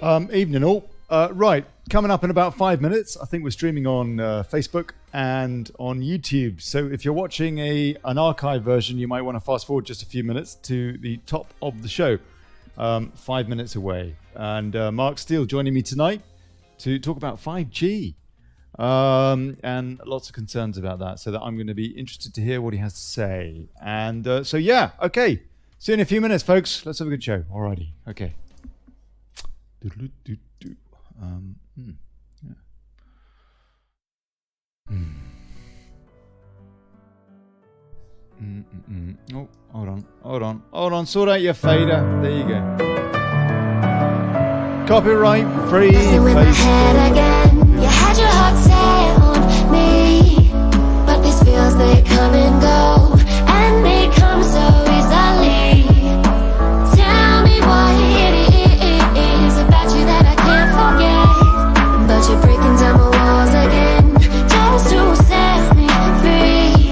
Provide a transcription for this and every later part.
Evening all. Right, coming up in about 5 minutes, I think we're streaming on Facebook and on YouTube. So if you're watching an archive version, you might want to fast forward just a few minutes to the top of the show, 5 minutes away. And Mark Steele joining me tonight to talk about 5G and lots of concerns about that. So that I'm going to be interested to hear what he has to say. And so yeah, okay. See you in a few minutes, folks. Let's have a good show. Alrighty, okay. Oh, hold on. Sort out your fader. There you go. Copyright free. Messing with my head again. You had your heart set on me, but this feels they come and go, and they come so easily. Tell me why it is about you that I can't forget, but you're breaking down my walls again just to set me free.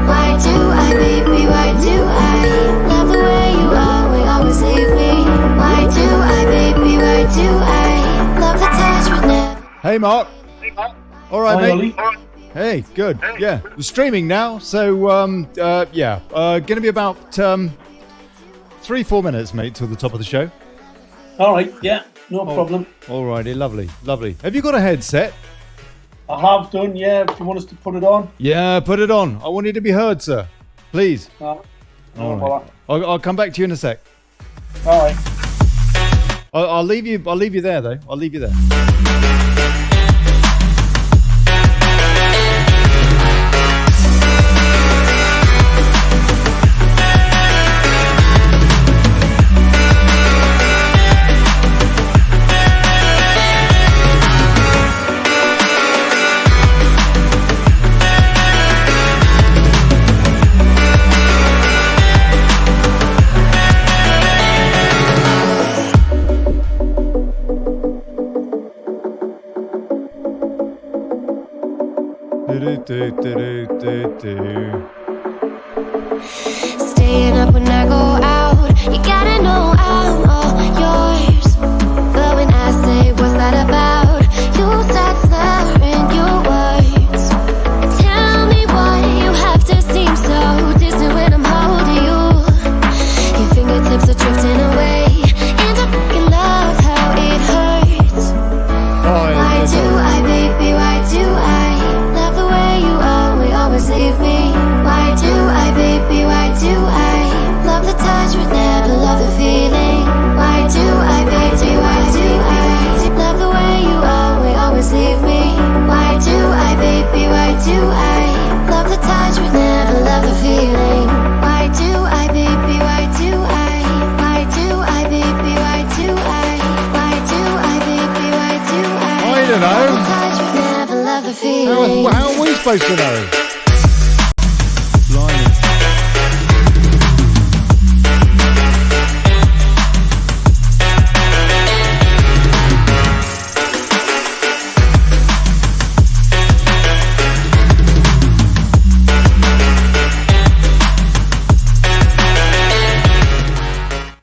Why do I, baby, why do I love the way you always leave me? Why do I, baby, why do I love the touch with never? Hey, Mark. All right, Hi, mate. Olly. Hey, good. Yeah, we're streaming now, so gonna be about 3-4 minutes, mate, till the top of the show. All right, yeah, no problem. Alrighty, lovely. Have you got a headset? I have done, yeah. If you want us to put it on. Yeah, put it on. I want you to be heard, sir. Please. No All right. bother. I'll come back to you in a sec. All right. I'll leave you there, though. I'll leave you there. Staying up when I go out, you gotta know I'm all yours. But when I say what's that about, you start slurring your words. Tell me why you have to seem so distant when I'm holding you. Your fingertips are drifting away, and I fucking love how it hurts. Why do I, baby, why do I love the way you always leave me? Why do I, baby, why do I love the touch but never love the feeling? Why do I, baby, why do I love the way you always leave me? Why do I, baby, why do I love the touch but never love the feeling? Why do I, baby, why do I? Why do I, baby, why do I? Why do I, baby, why do I? I don't know. Love the touch but never love the feeling. How are we supposed to know? Blimey.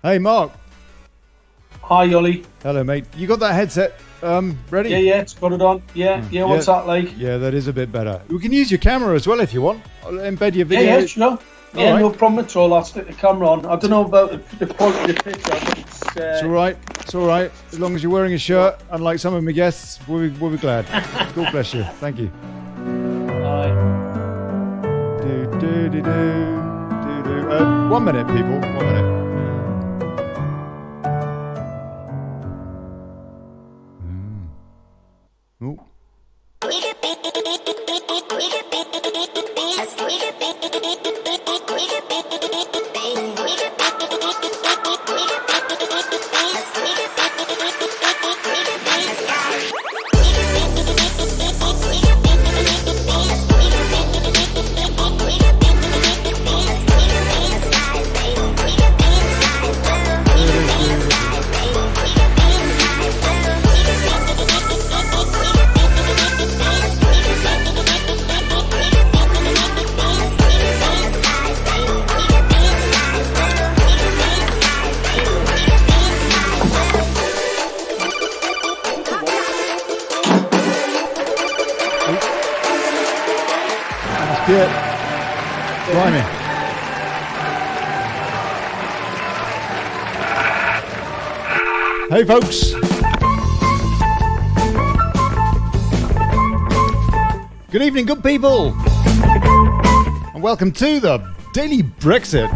Hey, Mark. Hi, Olly. Hello, mate. You got that headset ready? Yeah, it's got it on. Yeah, what's that like? Yeah, that is a bit better. We can use your camera as well if you want. I'll embed your video. Yeah, sure. Yeah, right. no problem at all. I'll stick the camera on. I don't know about the quality of the picture, but It's all right. It's all right. As long as you're wearing a shirt, unlike some of my guests, we'll be glad. God bless you. Thank you. All right. 1 minute, people. 1 minute. Oh. Yeah. Blimey. Hey, folks. Good evening, good people. And welcome to the Daily Brexit.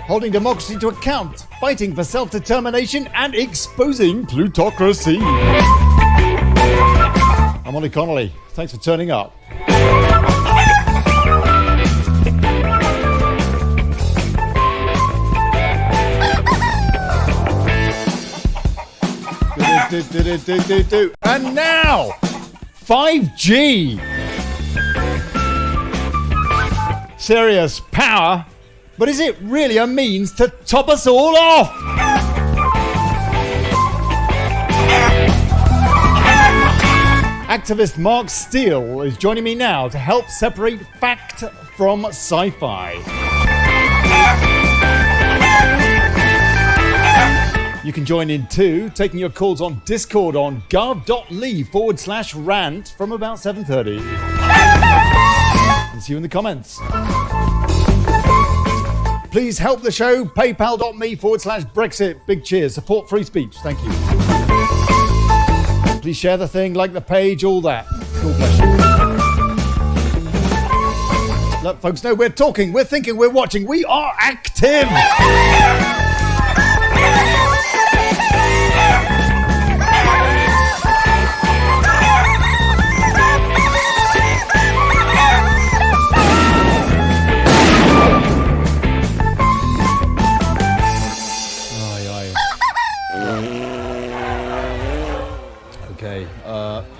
Holding democracy to account, fighting for self-determination and exposing plutocracy. I'm Olly Connelly. Thanks for turning up. And now, 5G. Serious power, but is it really a means to top us all off? Activist Mark Steele is joining me now to help separate fact from sci-fi. You can join in too, taking your calls on Discord on gov.ly/rant from about 7:30. And see you in the comments. Please help the show, paypal.me/Brexit. Big cheers, support free speech, thank you. Please share the thing, like the page, all that. God bless you. Let folks know we're talking, we're thinking, we're watching, we are active. Okay,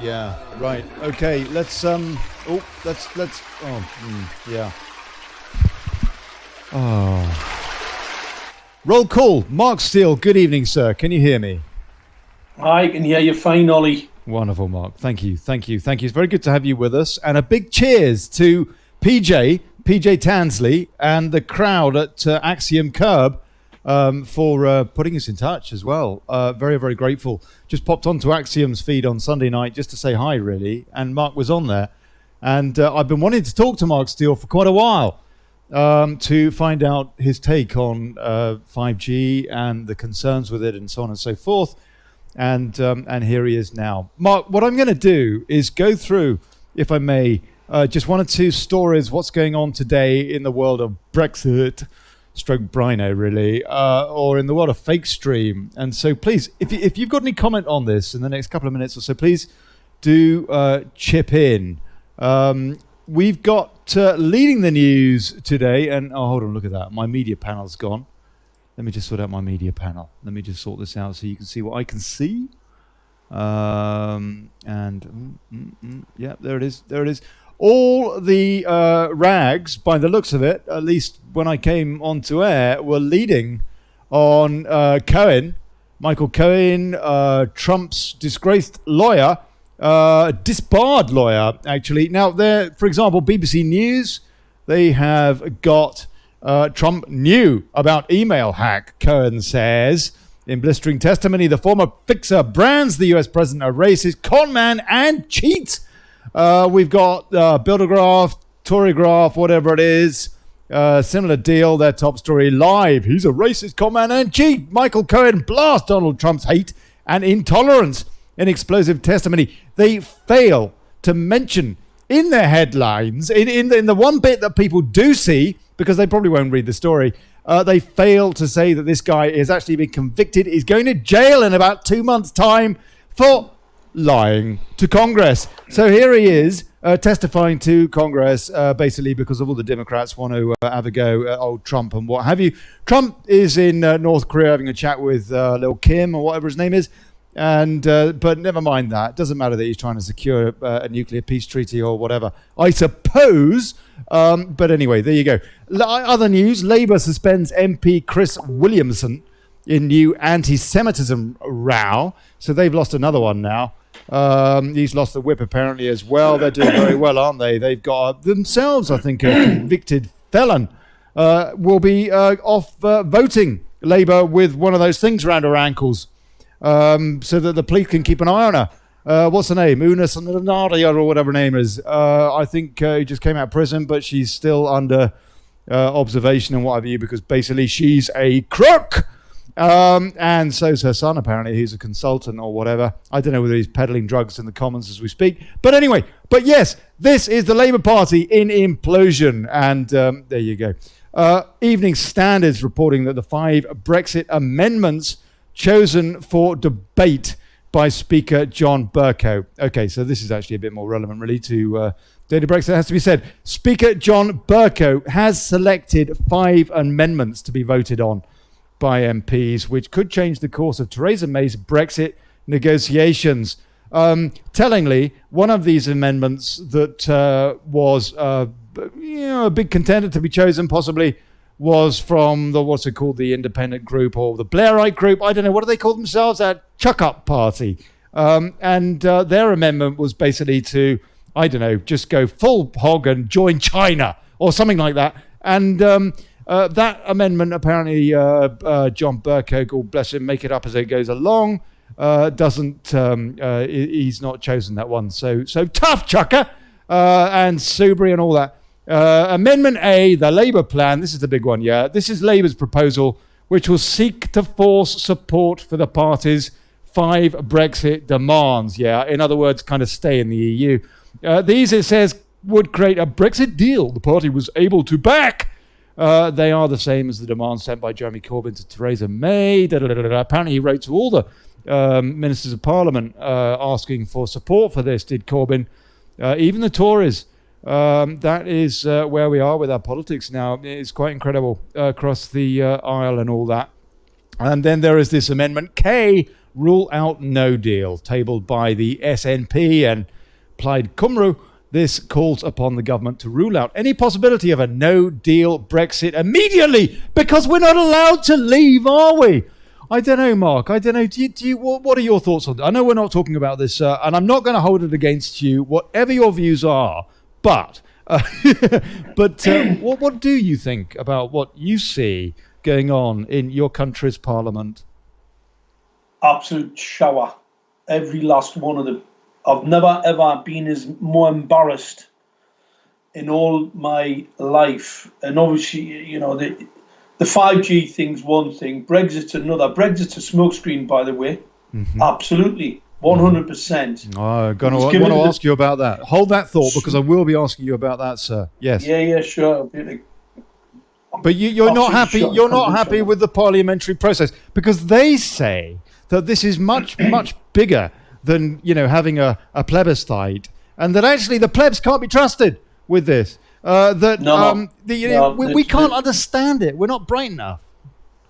yeah, right, okay, let's, yeah. Oh. Roll call, Mark Steele, good evening, sir, can you hear me? I can hear you fine, Ollie. Wonderful, Mark, thank you. It's very good to have you with us, and a big cheers to PJ Tansley, and the crowd at Axiom Curb, for putting us in touch as well. Very, very grateful. Just popped onto Axiom's feed on Sunday night just to say hi, really. And Mark was on there. And I've been wanting to talk to Mark Steele for quite a while to find out his take on 5G and the concerns with it and so on and so forth. And here he is now. Mark, what I'm going to do is go through, if I may, just one or two stories, what's going on today in the world of Brexit, stroke Brino, really, or in the world of fake stream. And so please, if you've got any comment on this in the next couple of minutes or so, please do chip in. We've got leading the news today, and oh, hold on, look at that. My media panel's gone. Let me just sort out my media panel. Let me just sort this out so you can see what I can see. Yeah, there it is. All the rags, by the looks of it, at least when I came onto air, were leading on Cohen, Michael Cohen, Trump's disgraced lawyer, disbarred lawyer, actually. Now, there, for example, BBC News, they have got Trump knew about email hack, Cohen says. In blistering testimony, the former fixer brands the US president a racist, conman, and cheat. We've got Bildergraph, Torygraph, whatever it is. Similar deal, their top story live. He's a racist, conman, and cheat. Michael Cohen blasts Donald Trump's hate and intolerance in explosive testimony. They fail to mention in their headlines, in the one bit that people do see, because they probably won't read the story, they fail to say that this guy has actually been convicted. He's going to jail in about 2 months' time for lying to Congress. So here he is testifying to Congress, basically because of all the Democrats want to have a go at old Trump and what have you. Trump is in North Korea having a chat with Lil Kim or whatever his name is. And but never mind that. It doesn't matter that he's trying to secure a nuclear peace treaty or whatever, I suppose. But anyway, there you go. Other news, Labour suspends MP Chris Williamson in new anti-Semitism row. So they've lost another one now. He's lost the whip apparently as well. They're doing very well, aren't they? They've got themselves, I think, a convicted felon will be off voting Labour with one of those things around her ankles, so that the police can keep an eye on her. What's her name? Una Nadia or whatever her name is. I think he just came out of prison, but she's still under observation and what have you, because basically she's a crook. And so's her son, apparently. He's a consultant or whatever. I don't know whether he's peddling drugs in the Commons as we speak. But anyway, yes, this is the Labour Party in implosion. And there you go. Evening Standard's reporting that the 5 Brexit amendments chosen for debate by Speaker John Bercow. Okay, so this is actually a bit more relevant, really, to Daily Brexit, has to be said. Speaker John Bercow has selected 5 amendments to be voted on by MPs, which could change the course of Theresa May's Brexit negotiations. Tellingly, one of these amendments that was a big contender to be chosen, possibly, was from the independent group or the Blairite group. I don't know, what do they call themselves? That Chuck-Up Party. And their amendment was basically to, I don't know, just go full hog and join China or something like that. And that amendment, apparently, John Bercow, God bless him, make it up as it goes along, he's not chosen that one. So tough, Chucker, and Soubry and all that. Amendment A, the Labour plan. This is the big one, yeah. This is Labour's proposal, which will seek to force support for the party's 5 Brexit demands. Yeah, in other words, kind of stay in the EU. These, it says, would create a Brexit deal the party was able to back. They are the same as the demands sent by Jeremy Corbyn to Theresa May. Apparently, he wrote to all the ministers of Parliament asking for support for this, did Corbyn. Even the Tories. That is where we are with our politics now. It's quite incredible across the aisle and all that. And then there is this Amendment K, rule out no deal, tabled by the SNP and Plaid Cymru. This calls upon the government to rule out any possibility of a no-deal Brexit immediately, because we're not allowed to leave, are we? I don't know, Mark. I don't know. Do you, what are your thoughts on that? I know we're not talking about this, and I'm not going to hold it against you, whatever your views are. But what do you think about what you see going on in your country's parliament? Absolute shower. Every last one of them. I've never ever been more embarrassed in all my life. And obviously, you know, the 5G thing's one thing, Brexit's another. Brexit's a smokescreen, by the way. Mm-hmm. Absolutely. 100%. I'm going to ask you about that. Hold that thought, because I will be asking you about that, sir. Yes. Yeah, sure. But you're not happy. You're not happy with the parliamentary process, because they say that this is much, much bigger than, you know, having a plebiscite, and that actually the plebs can't be trusted with this. We can't understand it. We're not bright enough.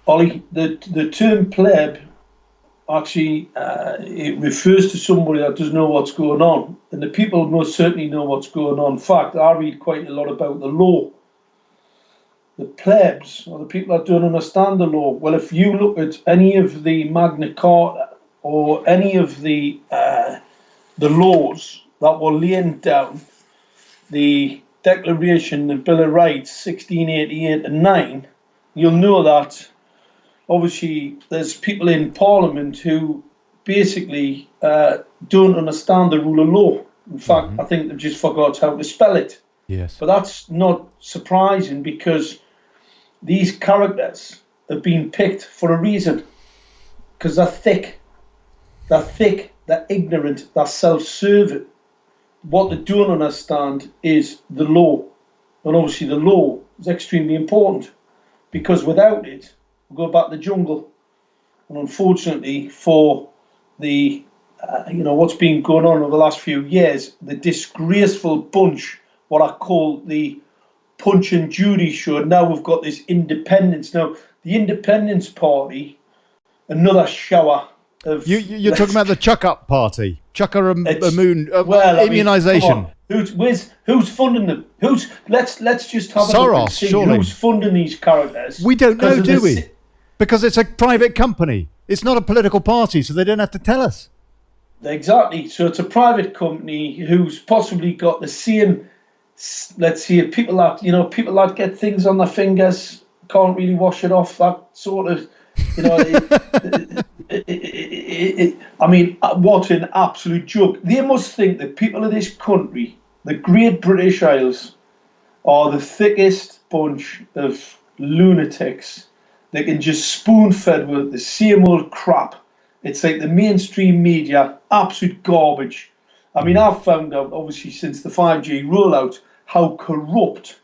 Olly, the term pleb actually it refers to somebody that doesn't know what's going on, and the people most certainly know what's going on. In fact, I read quite a lot about the law. The plebs are the people that don't understand the law. Well, if you look at any of the Magna Carta or any of the laws that were laying down, the Declaration, the Bill of Rights, 1688 and 9, you'll know that obviously there's people in Parliament who basically don't understand the rule of law. In fact, I think they've just forgot how to spell it. Yes. But that's not surprising, because these characters have been picked for a reason, because they're thick, they're ignorant, they're self-serving. What they don't understand is the law. And obviously the law is extremely important, because without it, we'll go back to the jungle. And unfortunately for the, what's been going on over the last few years, the disgraceful bunch, what I call the Punch and Judy show. Now we've got this independence. Now, the Independence Party, another shower of... You're talking about the Chuck-Up Party. Immunisation. Who's funding them? Let's just have a look and see who's funding these characters. We don't know, do we? Because it's a private company. It's not a political party, so they don't have to tell us. Exactly. So it's a private company who's possibly got the same... Let's see, people that get things on their fingers, can't really wash it off, that sort of You know, I mean, what an absolute joke. They must think that people of this country, the Great British Isles, are the thickest bunch of lunatics that can just spoon-fed with the same old crap. It's like the mainstream media, absolute garbage. I mean, I've found out, obviously, since the 5G rollout, how corrupt.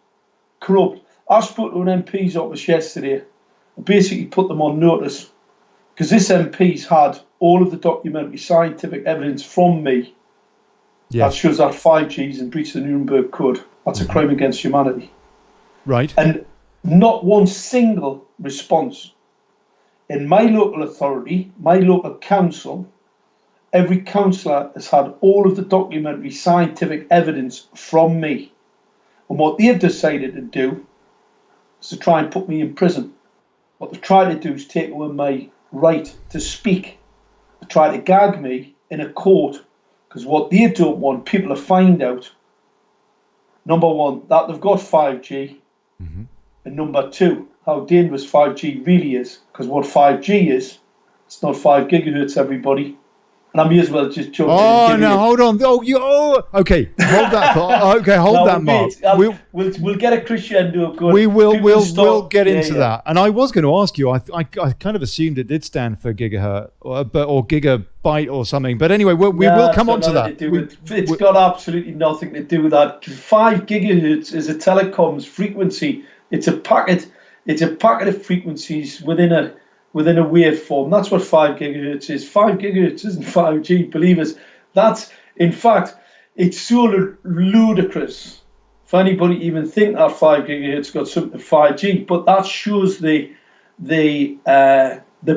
I spoke to an MP's office yesterday, and basically put them on notice, because this MP's had all of the documentary scientific evidence from me that shows that 5G is in breach of the Nuremberg Code. That's a crime against humanity. Right. And not one single response. In my local authority, my local council, every councillor has had all of the documentary scientific evidence from me. And what they've decided to do is to try and put me in prison. What they've tried to do is take away my right to speak. They try to gag me in a court, because what they don't want people to find out, number one, that they've got 5G, and number two, how dangerous 5G really is. Because what 5G is, it's not 5 gigahertz, everybody. And I may as well just jump in. Oh, no, hold on. Okay, hold that thought. Okay, hold that, Mark. We'll get a crescendo going. We'll get into that. And I was going to ask you, I kind of assumed it did stand for gigahertz or gigabyte or something. But anyway, we will come on to that. It's got absolutely nothing to do with that. 5 gigahertz is a telecoms frequency. It's a packet of frequencies within a waveform. That's what 5 gigahertz is. 5 gigahertz isn't 5G, believe us. In fact, it's so ludicrous for anybody even think that 5 gigahertz got something to 5G. But that shows the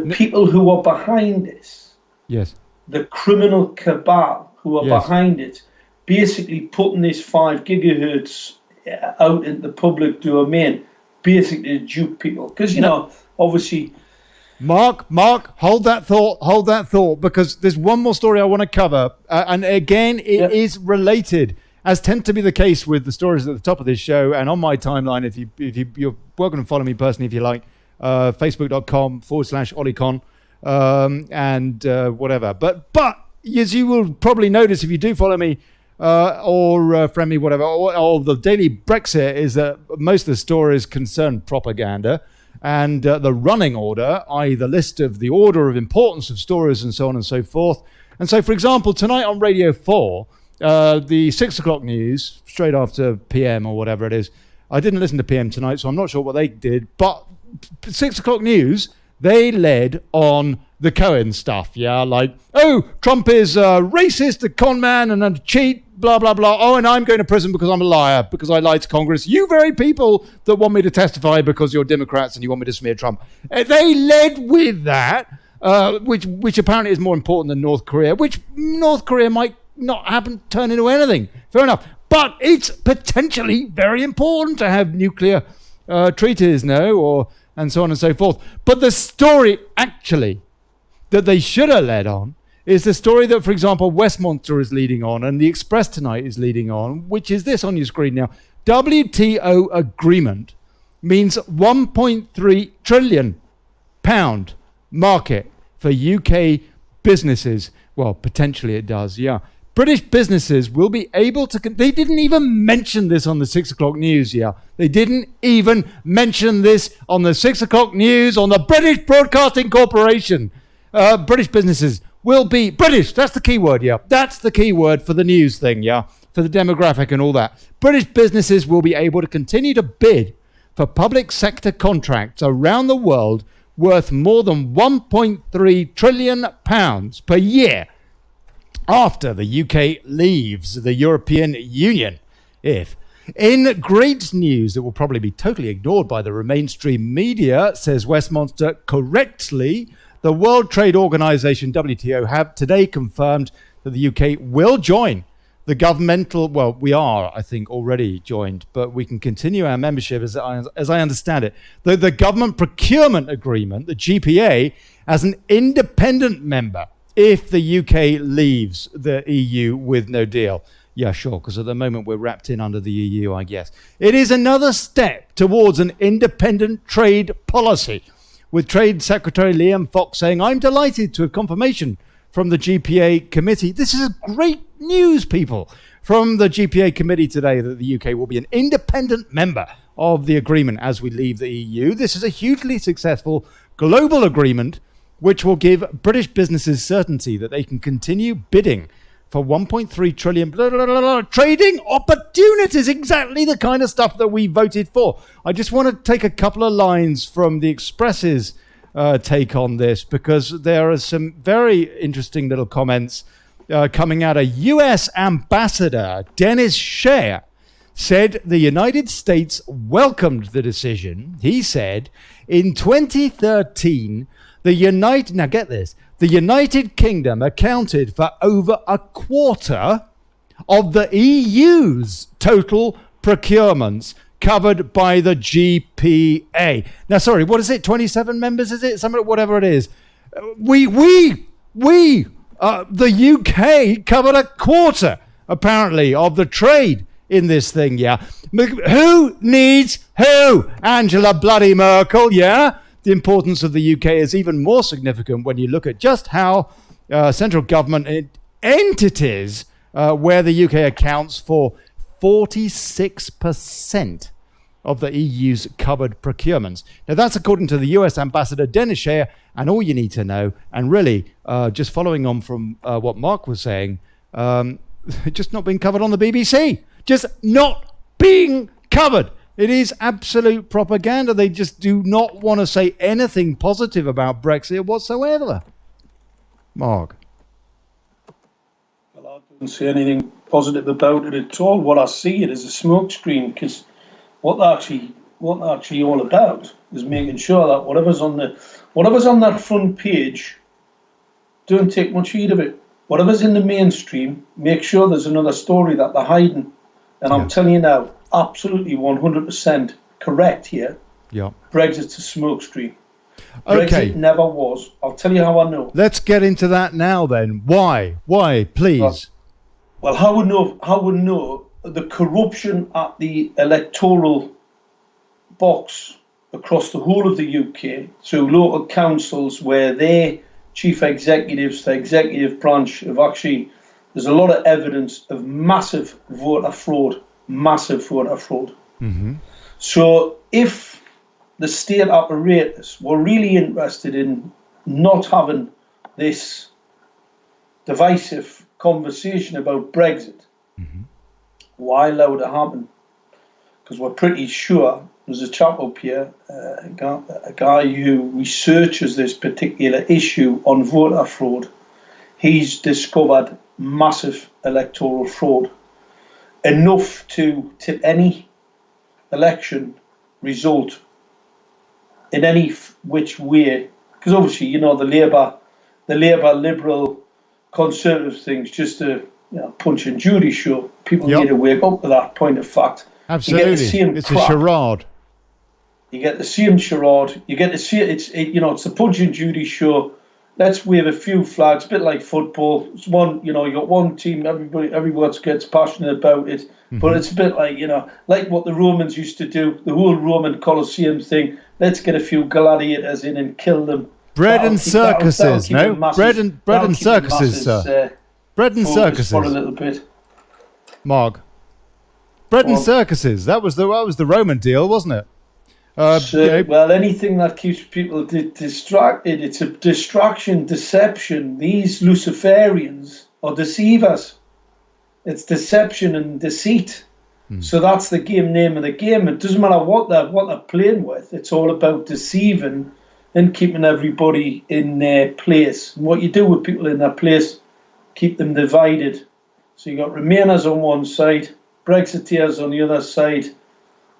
people who are behind this. Yes. The criminal cabal who are behind it, basically putting this 5 gigahertz out in the public domain, basically to dupe people. Because, obviously... Mark, hold that thought, because there's one more story I want to cover. And again, it is related, as tends to be the case with the stories at the top of this show and on my timeline. If you're welcome to follow me personally if you like, facebook.com/Olly Con, and whatever. But as you will probably notice if you do follow me, or friend me, whatever, or the Daily Brexit, is that most of the stories concern propaganda. And the running order, i.e. the list of the order of importance of stories and so on and so forth. And so, for example, tonight on Radio 4, the 6 o'clock news, straight after PM or whatever it is, I didn't listen to PM tonight, so I'm not sure what they did, but 6 o'clock news, they led on the Cohen stuff, like, Trump is a racist, a con man, and a cheat, blah, blah, blah. Oh, and I'm going to prison because I'm a liar, because I lied to Congress. You very people that want me to testify because you're Democrats and you want me to smear Trump. They led with that, which apparently is more important than North Korea, which North Korea might not turn into anything. Fair enough. But it's potentially very important to have nuclear treaties, and so on and so forth. But the story, actually, that they should have led on is the story that, for example, Westminster is leading on and the Express tonight is leading on, which is this on your screen now. WTO agreement means £1.3 trillion market for UK businesses. Well, potentially it does, yeah. British businesses will be able to... They didn't even mention this on the 6 o'clock news, yeah. They didn't even mention this on the 6 o'clock news on the British Broadcasting Corporation. British businesses will be... British, that's the key word, yeah. That's the key word for the news thing, yeah. For the demographic and all that. British businesses will be able to continue to bid for public sector contracts around the world worth more than £1.3 trillion per year after the UK leaves the European Union. In great news that will probably be totally ignored by the mainstream media, says Westminster correctly, the World Trade Organization, WTO, have today confirmed that the UK will join the governmental... Well, we are, I think, already joined, but we can continue our membership, as I understand it. The Government Procurement Agreement, the GPA, as an independent member if the UK leaves the EU with no deal. Yeah, sure, because at the moment we're wrapped in under the EU, I guess. It is another step towards an independent trade policy, with Trade Secretary Liam Fox saying, "I'm delighted to have confirmation from the GPA committee." This is great news, people, from the GPA committee today that the UK will be an independent member of the agreement as we leave the EU. This is a hugely successful global agreement which will give British businesses certainty that they can continue bidding for 1.3 trillion trading opportunities, exactly the kind of stuff that we voted for. I just want to take a couple of lines from the Express's take on this, because there are some very interesting little comments coming out. A US ambassador, Dennis Shea, said the United States welcomed the decision. He said in 2013, the United Kingdom accounted for over a quarter of the EU's total procurements covered by the GPA. Now, sorry, what is it? 27 members, is it? Whatever it is. The UK covered a quarter, apparently, of the trade in this thing, yeah. Who needs who? Angela bloody Merkel, yeah? The importance of the UK is even more significant when you look at just how central government entities, where the UK accounts for 46% of the EU's covered procurements. Now, that's according to the US Ambassador Dennis Shea, and all you need to know, and really, just following on from what Mark was saying, just not being covered on the BBC. Just not being covered. It is absolute propaganda. They just do not want to say anything positive about Brexit whatsoever. Mark? Well, I don't see anything positive about it at all. What I see it is a smokescreen, because what they're actually all about is making sure that whatever's on that front page, don't take much heed of it. Whatever's in the mainstream, make sure there's another story that they're hiding. And I'm telling you now, absolutely 100% correct here. Yeah. Brexit's a smokescreen. Okay. Brexit never was. I'll tell you how I know. Let's get into that now then. Why? Why, please? Well, how would know the corruption at the electoral box across the whole of the UK through local councils where their chief executives, the executive branch, have actually... There's a lot of evidence of massive voter fraud. Mm-hmm. So if the state apparatus were really interested in not having this divisive conversation about Brexit, mm-hmm. why allow it to happen? Because we're pretty sure, there's a chap up here, a guy who researches this particular issue on voter fraud. He's discovered massive electoral fraud, enough to any election result in any which way, because obviously, you know, the Labour, Liberal, Conservative things, just a punch and judy show. People need to wake up to that point of fact. Absolutely, it's a charade. You get the same charade. You get to see it. It's the punch and judy show. Let's wave a few flags, a bit like football. It's one, you got one team, everyone gets passionate about it. Mm-hmm. But it's a bit like, like what the Romans used to do, the whole Roman Colosseum thing. Let's get a few gladiators in and kill them. Bread and circuses, no? Bread and circuses, sir. Bread and circuses. For a little bit. Mark. Bread and circuses. That was the Roman deal, wasn't it? Well, anything that keeps people distracted, it's a distraction, deception. These Luciferians are deceivers. It's deception and deceit. So that's the name of the game. It doesn't matter what they're playing with. It's all about deceiving and keeping everybody in their place. And what you do with people in their place, keep them divided. So you got Remainers on one side, Brexiteers on the other side,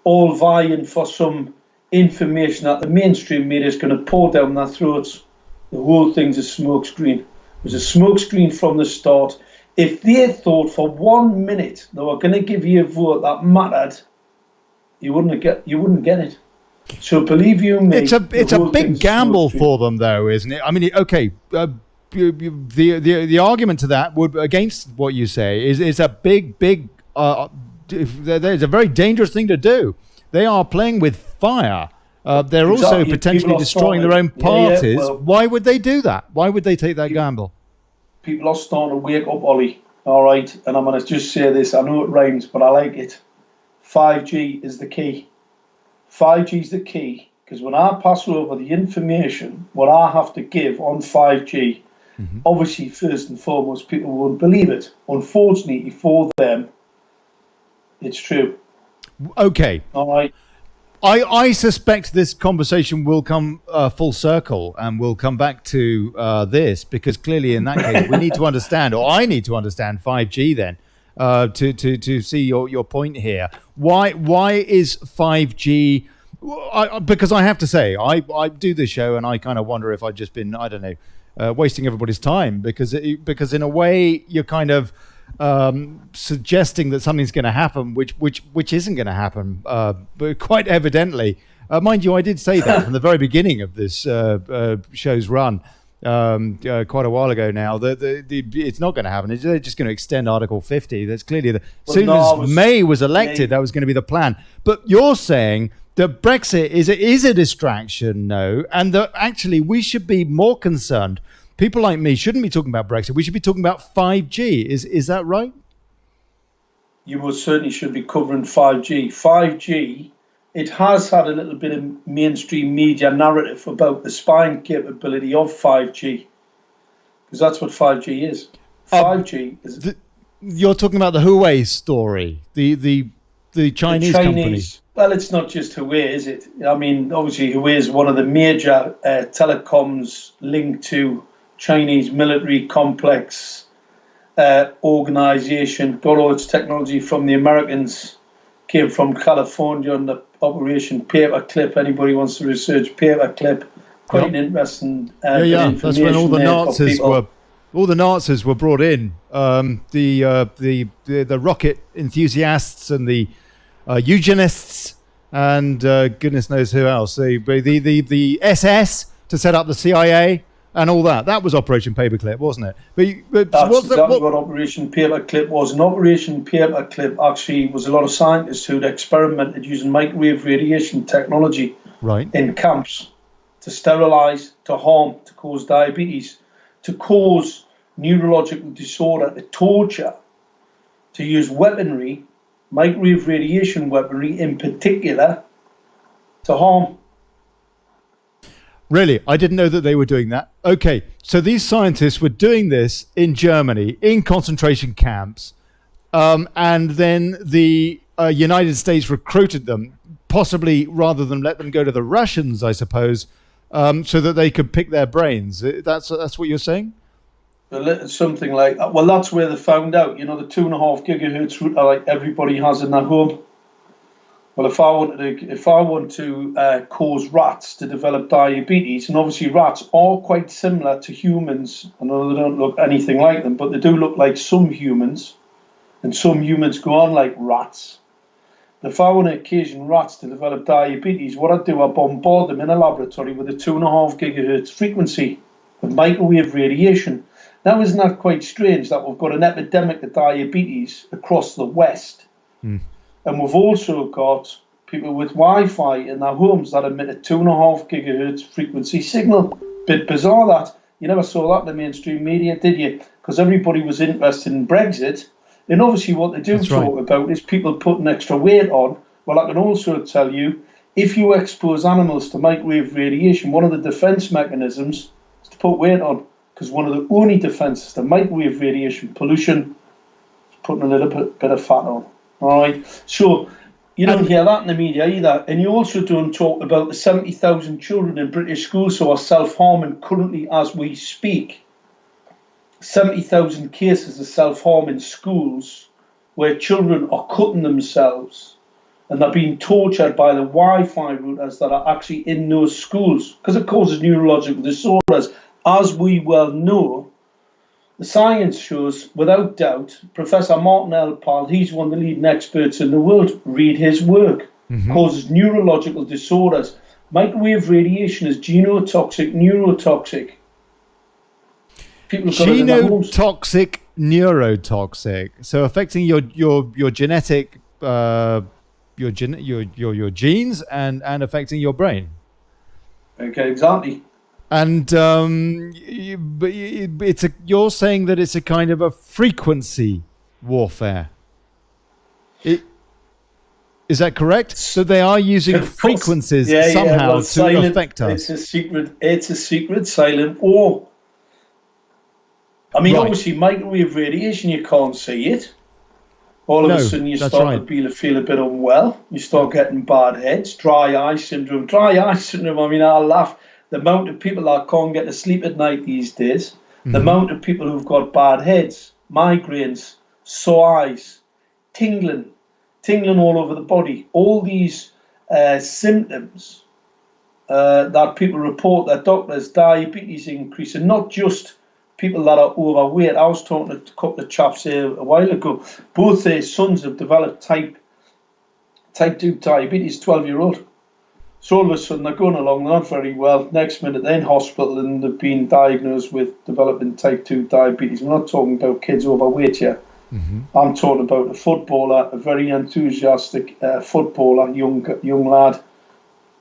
all vying for some information that the mainstream media is going to pour down their throats. The whole thing's a smokescreen. It was a smokescreen from the start. If they thought for 1 minute they were going to give you a vote that mattered, you wouldn't get it. So believe you me, it's a big gamble for them, though, isn't it? I mean, okay, the argument to that would against what you say is a big. There's a very dangerous thing to do. They are playing with fire They're also potentially destroying their own parties. well, why would they do that? Why would they take that gamble? People are starting to wake up, Ollie. All right, and I'm going to just say this. I know it rhymes, but I like it. 5G is the key. 5G is the key, because when I pass over the information, what I have to give on 5G, obviously, first and foremost, people won't believe it. Unfortunately, for them, it's true. Okay. All right. I suspect this conversation will come full circle, and we'll come back to this, because clearly in that case we need to understand, or I need to understand 5G then to see your point here. Why is 5G? Because I have to say, I do this show and I kind of wonder if I've just been, I don't know, wasting everybody's time, because in a way you're kind of suggesting that something's going to happen, which isn't going to happen, but quite evidently. Mind you, I did say that from the very beginning of this show's run, quite a while ago now, that it's not going to happen. They're just going to extend Article 50. That's clearly as soon as May was elected, that was going to be the plan. But you're saying that Brexit is a distraction, no, and that actually we should be more concerned. People like me shouldn't be talking about Brexit. We should be talking about 5G. Is that right? You most certainly should be covering 5G. 5G, it has had a little bit of mainstream media narrative about the spying capability of 5G, because that's what 5G is. 5G is... You're talking about the Huawei story, the Chinese company. Well, it's not just Huawei, is it? I mean, obviously Huawei is one of the major telecoms linked to Chinese military complex organization. Got all its technology from the Americans, came from California on the Operation Paperclip. Anybody wants to research Paperclip, quite an interesting that's when all the Nazis were brought in. The rocket enthusiasts and the eugenists and goodness knows who else. The SS to set up the CIA and all that. That was Operation Paperclip, wasn't it? But that's exactly what Operation Paperclip was. And Operation Paperclip actually was a lot of scientists who'd experimented using microwave radiation technology in camps to sterilize, to harm, to cause diabetes, to cause neurological disorder, to torture, to use weaponry, microwave radiation weaponry in particular, to harm. Really? I didn't know that they were doing that. Okay, so these scientists were doing this in Germany, in concentration camps, and then the United States recruited them, possibly rather than let them go to the Russians, I suppose, so that they could pick their brains. That's what you're saying? Something like that. Well, that's where they found out, the 2.5 gigahertz router like everybody has in their home. Well, if I want to cause rats to develop diabetes, and obviously rats are quite similar to humans. I know they don't look anything like them, but they do look like some humans, and some humans go on like rats. But if I want to occasion rats to develop diabetes, what I do, I bombard them in a laboratory with a 2.5 gigahertz frequency of microwave radiation. Now, isn't that quite strange that we've got an epidemic of diabetes across the West? And we've also got people with Wi-Fi in their homes that emit a 2.5 gigahertz frequency signal. Bit bizarre that. You never saw that in the mainstream media, did you? Because everybody was interested in Brexit. And obviously what they do talk about is people putting extra weight on. Well, I can also tell you, if you expose animals to microwave radiation, one of the defense mechanisms is to put weight on. Because one of the only defenses to microwave radiation pollution is putting a little bit of fat on. All right. So you don't hear that in the media either. And you also don't talk about the 70,000 children in British schools who are self-harming currently as we speak. 70,000 cases of self-harm in schools where children are cutting themselves and they're being tortured by the Wi-Fi routers that are actually in those schools because it causes neurological disorders. As we well know, the science shows, without doubt, Professor Martin L. he's one of the leading experts in the world. Read his work. Causes neurological disorders. Microwave radiation is genotoxic, neurotoxic. People have got it in their homes. Genotoxic, neurotoxic. So affecting your genetic, your genes and affecting your brain. Okay, exactly. And you're saying that it's a kind of a frequency warfare. Is that correct? So they are using frequencies somehow well, to affect us. It's a secret silent war. I mean, obviously, microwave radiation, you can't see it. All of a sudden, you start to feel a bit unwell. You start getting bad heads, dry eye syndrome. Dry eye syndrome, I mean, I laugh. The amount of people that can't get to sleep at night these days, the amount of people who've got bad heads, migraines, sore eyes, tingling all over the body, all these symptoms that people report that doctors, diabetes increasing, not just people that are overweight. I was talking to a couple of chaps here a while ago. Both their sons have developed type 2 diabetes, 12-year-old. So all of a sudden they're going along, they're not very well. Next minute they're in hospital and they've been diagnosed with developing type 2 diabetes. I'm not talking about kids overweight yet. I'm talking about a footballer, a very enthusiastic footballer, young lad,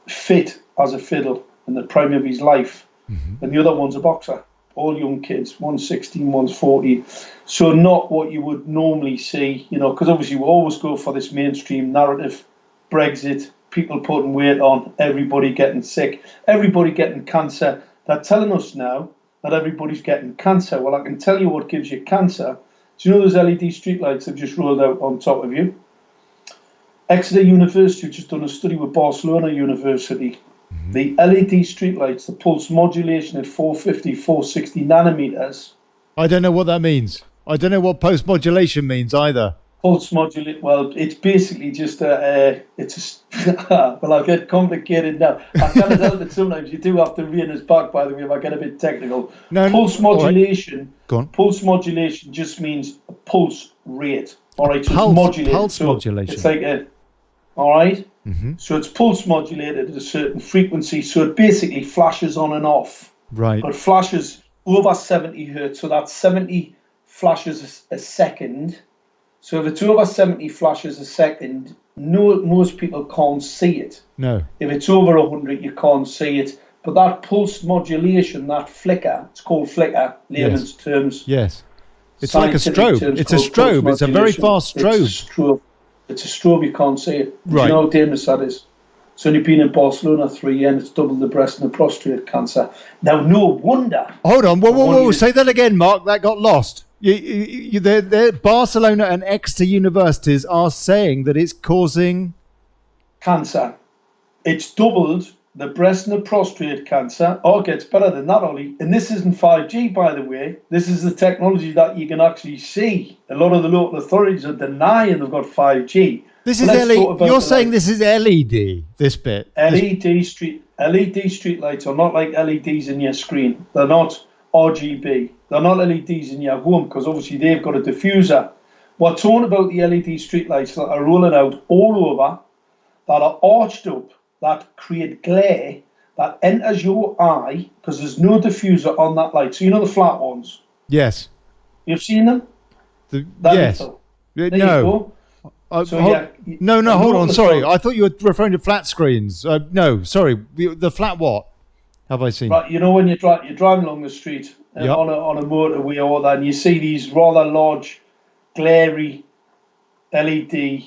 fit as a fiddle in the prime of his life. And the other one's a boxer. All young kids, one's 16, one's 14. So not what you would normally see, because obviously we always go for this mainstream narrative, Brexit, people putting weight on, everybody getting sick, everybody getting cancer. They're telling us now that everybody's getting cancer. Well, I can tell you what gives you cancer. Do you know those LED streetlights they've just rolled out on top of you? Exeter University just done a study with Barcelona University. The LED streetlights, the pulse modulation at 450, 460 nanometers. I don't know what that means. I don't know what pulse modulation means either. Pulse modulate. Well, it's basically just well, I'll get complicated now. I can't help it sometimes. You do have to rein us back, by the way, if I get a bit technical. Pulse modulation. Right. Go on. Pulse modulation just means a pulse rate. All right, so it's modulated. Pulse modulation. It's like all right. So it's pulse modulated at a certain frequency. So it basically flashes on and off. Right. But flashes over 70 hertz. So that's 70 flashes a second. So if it's over 70 flashes a second, most people can't see it. No. If it's over 100, you can't see it. But that pulse modulation, that flicker, it's called flicker, layman's terms. Yes. It's like a strobe. It's a strobe. It's a very fast strobe. It's a strobe, you can't see it. Right. Do you know how dangerous that is? It's only been in Barcelona 3 years and it's doubled the breast and the prostate cancer. Now, no wonder. Hold on. Whoa. Say that again, Mark. That got lost. Barcelona and Exeter universities are saying that it's causing cancer. It's doubled the breast and the prostate cancer. Oh, it gets better than that, Ollie. And this isn't 5G, by the way. This is the technology that you can actually see. A lot of the local authorities are denying they've got 5G. This is LED. You're saying this is LED, this bit? LED street lights are not like LEDs in your screen. They're not RGB. They're not LEDs in your home because obviously they've got a diffuser. We're talking about the LED streetlights that are rolling out all over, that are arched up, that create glare that enters your eye because there's no diffuser on that light. So you know the flat ones? Yes. You've seen them? Yes. No. Hold on. Sorry. I thought you were referring to flat screens. No, sorry. The flat what? Have I seen? Right, you know when you're driving along the street on a motorway or that, and you see these rather large, glary LED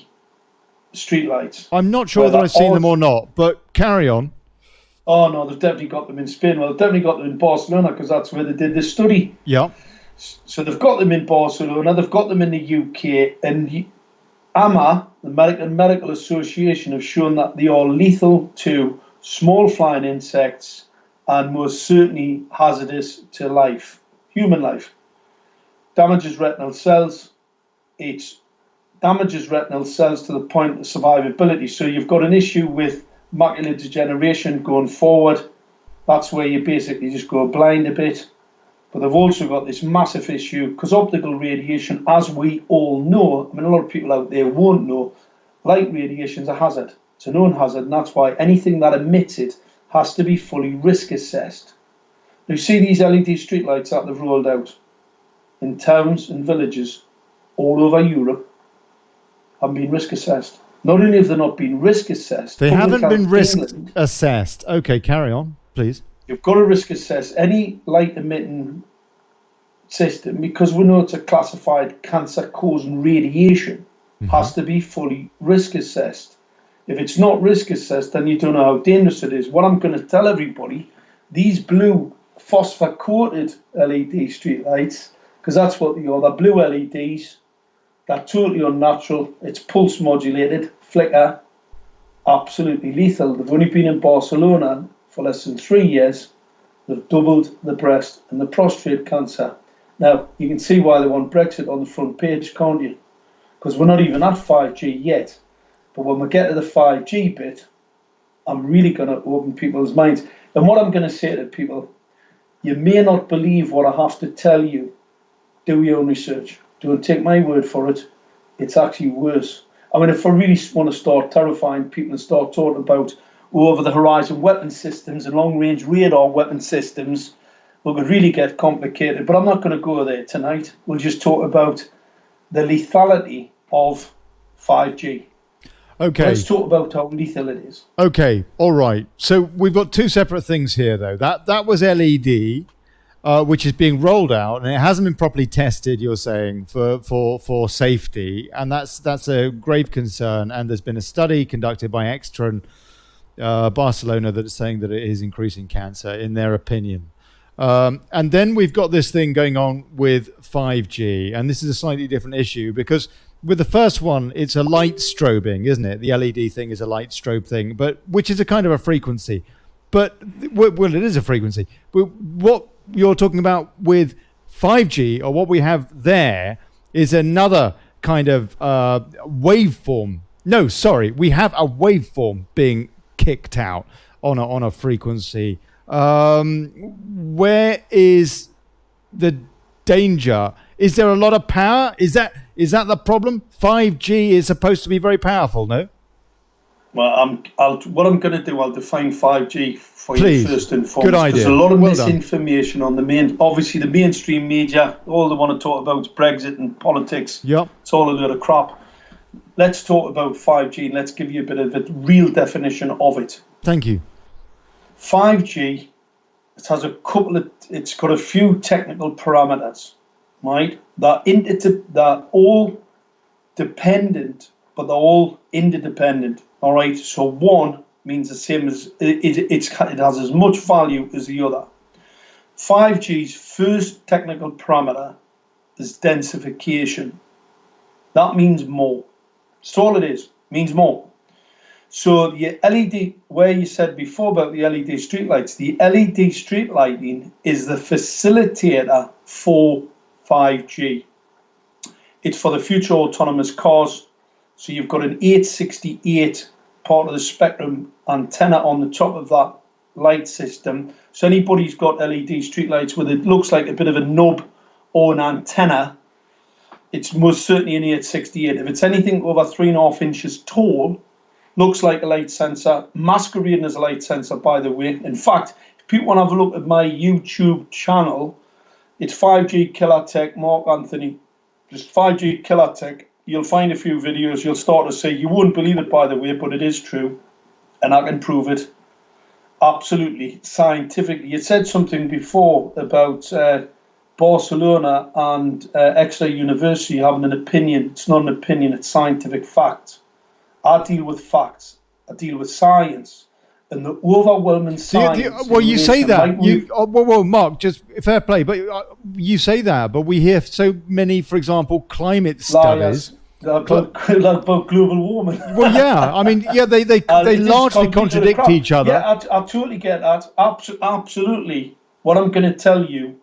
streetlights. I'm not sure whether I've seen them or not, but carry on. Oh no, they've definitely got them in Spain. Well, they've definitely got them in Barcelona because that's where they did this study. Yeah. So they've got them in Barcelona, they've got them in the UK, and AMA, the American Medical Association, have shown that they are lethal to small flying insects and most certainly hazardous to life, human life. Damages retinal cells. It damages retinal cells to the point of survivability. So you've got an issue with macular degeneration going forward. That's where you basically just go blind a bit. But they've also got this massive issue because optical radiation, as we all know, I mean, a lot of people out there won't know, light radiation is a hazard. It's a known hazard, and that's why anything that emits it has to be fully risk assessed. You see these LED streetlights that they've rolled out in towns and villages all over Europe have been risk assessed. Not only have they not been risk assessed, they haven't been risk assessed. Okay, carry on. Please. You've got to risk assess any light emitting system, because we know it's a classified cancer causing radiation, has to be fully risk assessed. If it's not risk assessed, then you don't know how dangerous it is. What I'm going to tell everybody, these blue phosphor coated LED streetlights, because that's what they are, they're blue LEDs, they're totally unnatural, it's pulse modulated, flicker, absolutely lethal. They've only been in Barcelona for less than 3 years. They've doubled the breast and the prostate cancer. Now, you can see why they want Brexit on the front page, can't you? Because we're not even at 5G yet. But when we get to the 5G bit, I'm really going to open people's minds. And what I'm going to say to people, you may not believe what I have to tell you. Do your own research. Don't take my word for it. It's actually worse. I mean, if I really want to start terrifying people and start talking about over-the-horizon weapon systems and long-range radar weapon systems, we could really get complicated. But I'm not going to go there tonight. We'll just talk about the lethality of 5G. Okay. Let's talk about how lethal it is. Okay. All right. So we've got two separate things here, though. That was LED, which is being rolled out, and it hasn't been properly tested. You're saying for safety, and that's a grave concern. And there's been a study conducted by Extron Barcelona that is saying that it is increasing cancer, in their opinion. And then we've got this thing going on with 5G, and this is a slightly different issue because with the first one, it's a light strobing, isn't it? The LED thing is a light strobe thing, but which is a kind of a frequency. But well, it is a frequency. But what you're talking about with 5G, or what we have there, is another kind of waveform. No, sorry, we have a waveform being kicked out on a frequency. Where is the danger? Is there a lot of power? Is that the problem? 5G is supposed to be very powerful, no? Well, what I'm going to do, I'll define 5G for Please. you first and foremost. Good idea. There's a lot of Well misinformation on obviously the mainstream media. All they want to talk about is Brexit and politics. Yep. It's all a load of crap. Let's talk about 5G and let's give you a bit of a real definition of it. Thank you. 5G, it's got a few technical parameters, right? They're all dependent, but they're all interdependent. All right, so one means the same as it has as much value as the other. 5G's first technical parameter is densification. That means more. That's all it is. Means more. So the LED, where you said before about the LED streetlights, the LED street lighting is the facilitator for 5G. It's for the future autonomous cars. So you've got an 868 part of the spectrum antenna on the top of that light system. So anybody who's got LED streetlights with it looks like a bit of a nub or an antenna, it's most certainly an 868. If it's anything over 3.5 inches tall, looks like a light sensor, masquerading as a light sensor, by the way. In fact, if people want to have a look at my YouTube channel, it's 5G Killer Tech, Mark Anthony, just 5G Killer Tech. You'll find a few videos, you'll start to say, you wouldn't believe it, by the way, but it is true, and I can prove it absolutely, scientifically. You said something before about Barcelona and Exeter University having an opinion. It's not an opinion, it's scientific fact. I deal with facts, I deal with science, and the overwhelming science. Well, you say that. Well, Mark, just fair play, but you say that, but we hear so many, for example, climate studies. About global warming. Well, yeah, I mean, yeah, they largely contradict each other. Yeah, I totally get that. Absolutely. What I'm going to tell you,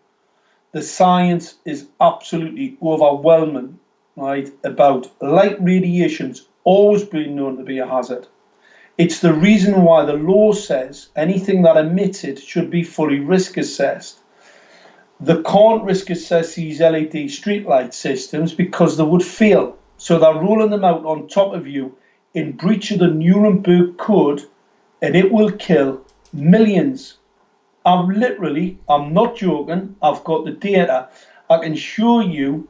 the science is absolutely overwhelming, right, about light radiation's always been known to be a hazard. It's the reason why the law says anything that emits it should be fully risk assessed. They can't risk assess these LED streetlight systems because they would fail. So they're rolling them out on top of you in breach of the Nuremberg Code, and it will kill millions. I'm not joking, I've got the data. I can show you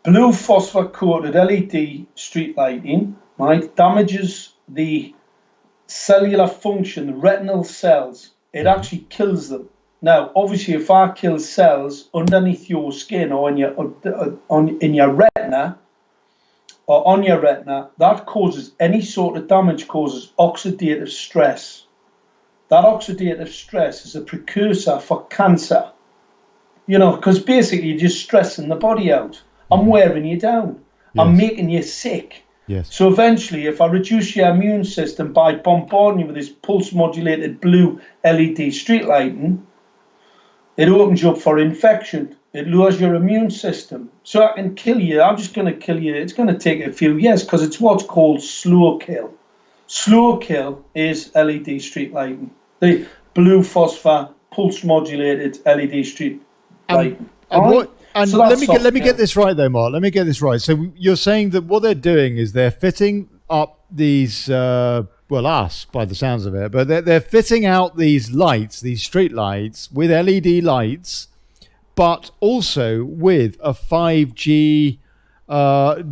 blue phosphor coated LED street lighting, right, damages the cellular function, the retinal cells, it actually kills them. Now, obviously, if I kill cells underneath your skin or in your retina or on your retina, that causes any sort of damage, causes oxidative stress. That oxidative stress is a precursor for cancer. You know, because basically you're just stressing the body out. I'm wearing you down. Yes. I'm making you sick. Yes. So eventually, if I reduce your immune system by bombarding you with this pulse-modulated blue LED street lighting, it opens you up for infection. It lowers your immune system. So I can kill you. I'm just going to kill you. It's going to take a few years because it's what's called slow kill. Slow kill is LED street lighting. The blue phosphor pulse-modulated LED street lighting. So let me get this right though, Mark. Let me get this right. So you're saying that what they're doing is they're fitting up these, us by the sounds of it, but they're fitting out these lights, these street lights with LED lights, but also with a 5G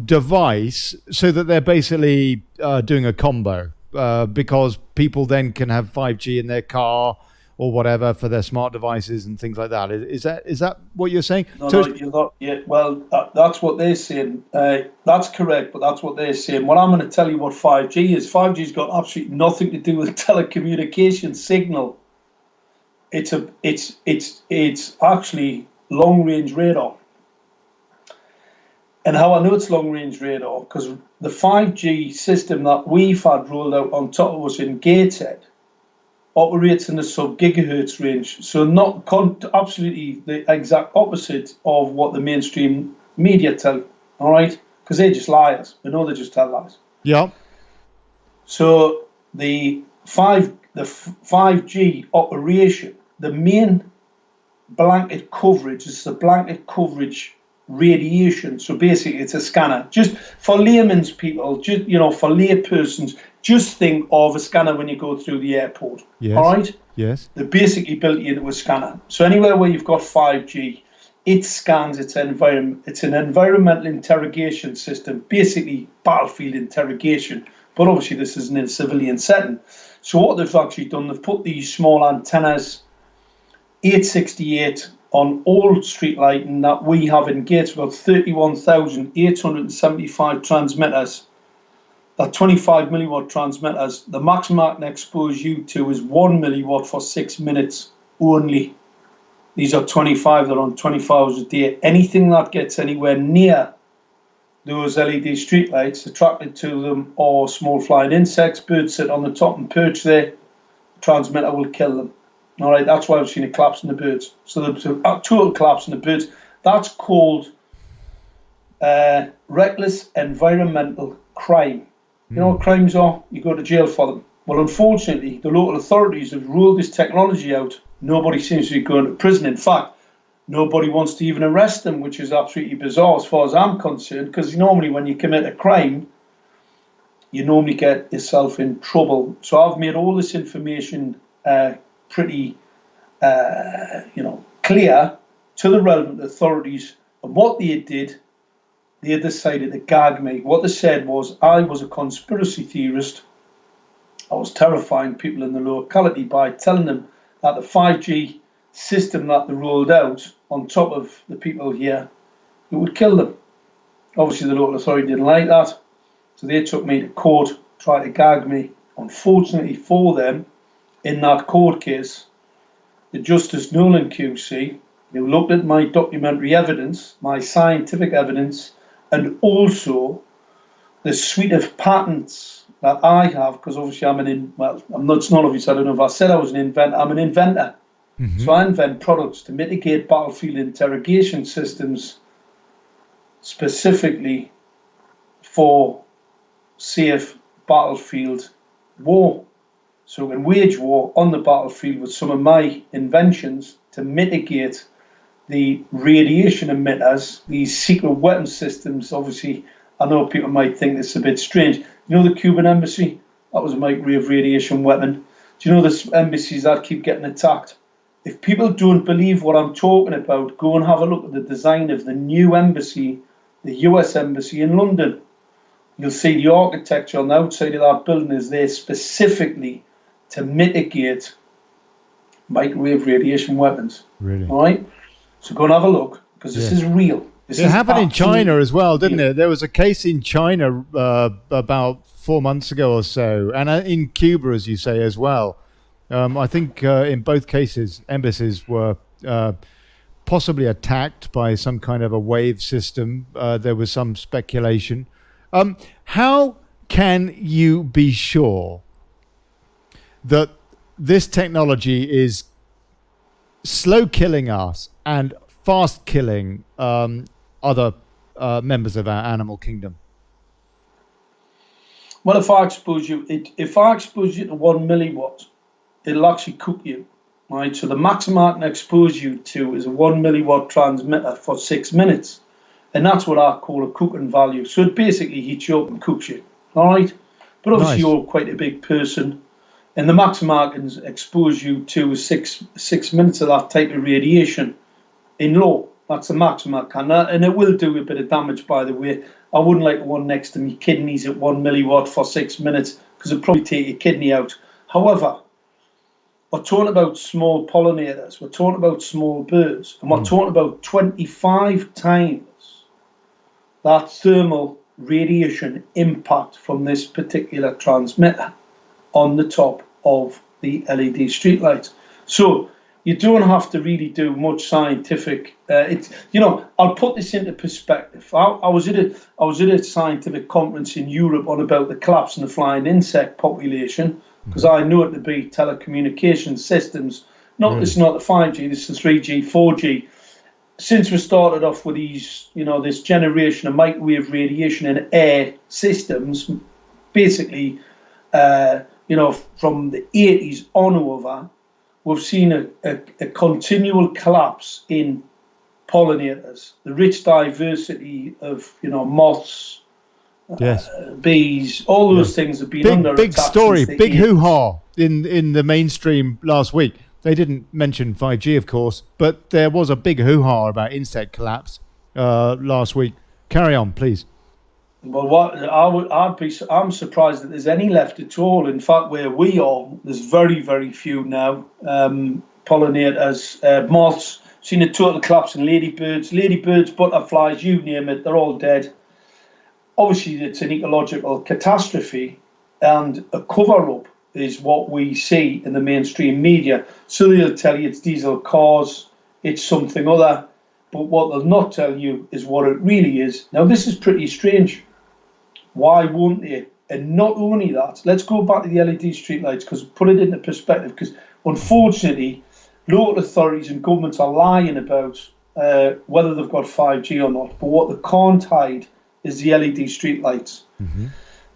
device, so that they're basically doing a combo because people then can have 5G in their car or whatever for their smart devices and things like that. Is that what you're saying? No, you're not. Yeah, well, that's what they're saying. That's correct, but that's what they're saying. Well, I'm going to tell you what 5G is. 5G's got absolutely nothing to do with telecommunication signal. It's actually long-range radar. And how I know it's long-range radar, because the 5G system that we've had rolled out on top of us in Gateshead operates in the sub-gigahertz range, so not absolutely the exact opposite of what the mainstream media tell, all right? Because they're just liars. We know they just tell lies. Yeah. So the 5G operation, the main blanket coverage is the blanket coverage radiation. So basically it's a scanner. Just for layman's people, just, you know, for laypersons, just think of a scanner when you go through the airport. Yes. All right? Yes. They're basically built into a scanner. So anywhere where you've got 5G, it scans its environment. It's an environmental interrogation system, basically battlefield interrogation. But obviously this isn't in a civilian setting. So what they've actually done, they've put these small antennas, 868, on all street lighting that we have in Gates. We've got 31,875 transmitters. That 25 milliwatt transmitters, the maximum I can expose you to is 1 milliwatt for 6 minutes only. These are 25, they're on 24 hours a day. Anything that gets anywhere near those LED street lights, attracted to them, or small flying insects, birds sit on the top and perch there, the transmitter will kill them. All right, that's why I've seen a collapse in the birds. So the total collapse in the birds, that's called reckless environmental crime. You know what crimes are? You go to jail for them. Well, unfortunately, the local authorities have ruled this technology out. Nobody seems to be going to prison. In fact, nobody wants to even arrest them, which is absolutely bizarre as far as I'm concerned, because normally when you commit a crime, you normally get yourself in trouble. So I've made all this information pretty clear to the relevant authorities. And what they did, they decided to gag me. What they said was I was a conspiracy theorist. I was terrifying people in the locality by telling them that the 5G system that they rolled out on top of the people here, it would kill them. Obviously the local authority didn't like that, so they took me to court, tried to gag me. Unfortunately for them, in that court case, the Justice Nolan QC, who looked at my documentary evidence, my scientific evidence, and also the suite of patents that I have, because obviously I'm not, it's not obvious, I don't know if I said I was an inventor, I'm an inventor. Mm-hmm. So I invent products to mitigate battlefield interrogation systems specifically for safe battlefield war. So we can wage war on the battlefield with some of my inventions to mitigate the radiation emitters, these secret weapon systems. Obviously, I know people might think this is a bit strange. You know the Cuban embassy? That was a microwave radiation weapon. Do you know the embassies that keep getting attacked? If people don't believe what I'm talking about, go and have a look at the design of the new embassy, the US embassy in London. you'll see the architecture on the outside of that building is there specifically to mitigate microwave radiation weapons. Really? All right? So go and have a look, because this is real. It happened in China as well, didn't it? There was a case in China about 4 months ago or so, and in Cuba, as you say, as well. I think in both cases, embassies were possibly attacked by some kind of a wave system. There was some speculation. How can you be sure that this technology is slow killing us and fast killing other members of our animal kingdom? Well, if I expose you to 1 milliwatt, it'll actually cook you, right? So the maximum I can expose you to is a 1 milliwatt transmitter for 6 minutes, and that's what I call a cooking value. So it basically heats you up and cooks you, all right? But obviously you're quite a big person, and the maximum I can expose you to is six minutes of that type of radiation in low. That's the maximum I can, and it will do a bit of damage, by the way. I wouldn't like one next to me kidneys at 1 milliwatt for 6 minutes, because it'd probably take your kidney out. However, we're talking about small pollinators, we're talking about small birds, and we're talking about 25 times that thermal radiation impact from this particular transmitter on the top of the LED streetlights. So you don't have to really do much scientific. I'll put this into perspective. I was at a scientific conference in Europe on about the collapse in the flying insect population, because I know it to be telecommunication systems. It's not the 5G, this is the 3G, 4G. Since we started off with these, this generation of microwave radiation and air systems, basically, from the 80s on over, we've seen a continual collapse in pollinators, the rich diversity of, moths, bees, all those things have been under big attack. Story, big hoo-ha in the mainstream last week. They didn't mention 5G, of course, but there was a big hoo-ha about insect collapse last week. Carry on, please. Well, I'm surprised that there's any left at all. In fact, where we are, there's very, very few now. Pollinators, moths. Seen a total collapse in ladybirds, butterflies, you name it, they're all dead. Obviously, it's an ecological catastrophe, and a cover-up is what we see in the mainstream media. So they'll tell you it's diesel cars, it's something other, but what they'll not tell you is what it really is. Now, this is pretty strange. Why won't they? And not only that, let's go back to the LED streetlights, because put it into perspective, because unfortunately, local authorities and governments are lying about whether they've got 5G or not, but what they can't hide is the LED streetlights. Mm-hmm.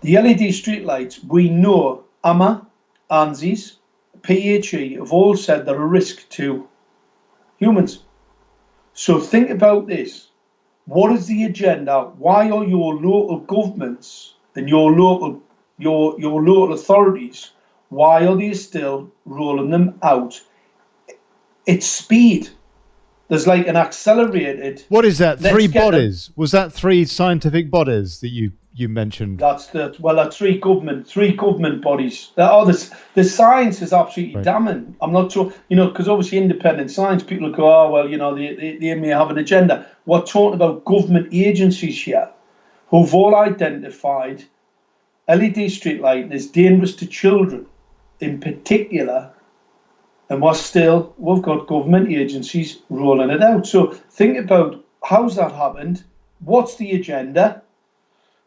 The LED streetlights, we know AMA, ANSIS, PHE have all said they're a risk to humans. So think about this. What is the agenda? Why are your local governments and your local authorities, why are they still rolling them out? It's speed. There's like an accelerated. What is that? 3 bodies? Was that 3 scientific bodies that you mentioned? That's three government bodies. The science is absolutely damning. I'm not sure, because obviously independent science people go, oh well, they may have an agenda. We're talking about government agencies here who've all identified LED streetlight is dangerous to children in particular. And we've got government agencies rolling it out. So think about how's that happened? What's the agenda?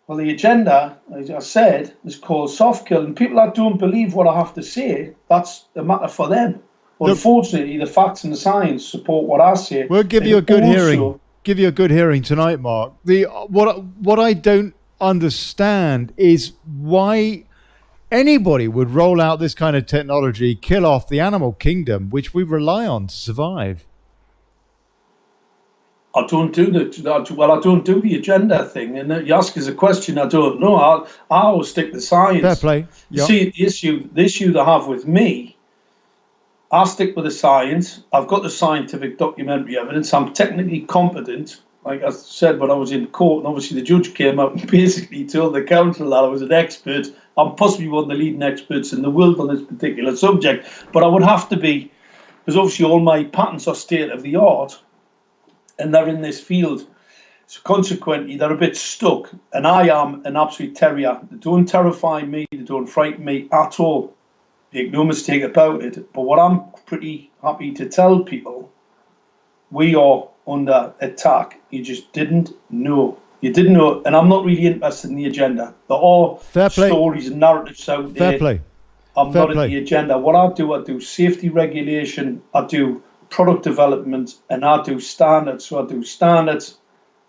Well, the agenda, as I said, is called soft kill. And people that don't believe what I have to say, that's a matter for them. Unfortunately, the facts and the science support what I say. We'll give you a good hearing. Give you a good hearing tonight, Mark. What I don't understand is why anybody would roll out this kind of technology, kill off the animal kingdom, which we rely on to survive. I don't do I don't do the agenda thing. And you ask us a question, I don't know. I always stick to science. Fair play. Yep. You see, the issue they have with me, I stick with the science. I've got the scientific documentary evidence. I'm technically competent. like I said, when I was in court, and obviously the judge came out and basically told the council that I was an expert. I'm possibly one of the leading experts in the world on this particular subject, but I would have to be, because obviously all my patents are state of the art, and they're in this field. So consequently, they're a bit stuck, and I am an absolute terrier. They don't terrify me, they don't frighten me at all. Make no mistake about it. But what I'm pretty happy to tell people, we are under attack. You just didn't know. You didn't know, and I'm not really interested in the agenda. There are stories and narratives out there. Fair play. I'm not in the agenda. What I do safety regulation, I do product development, and I do standards. So I do standards.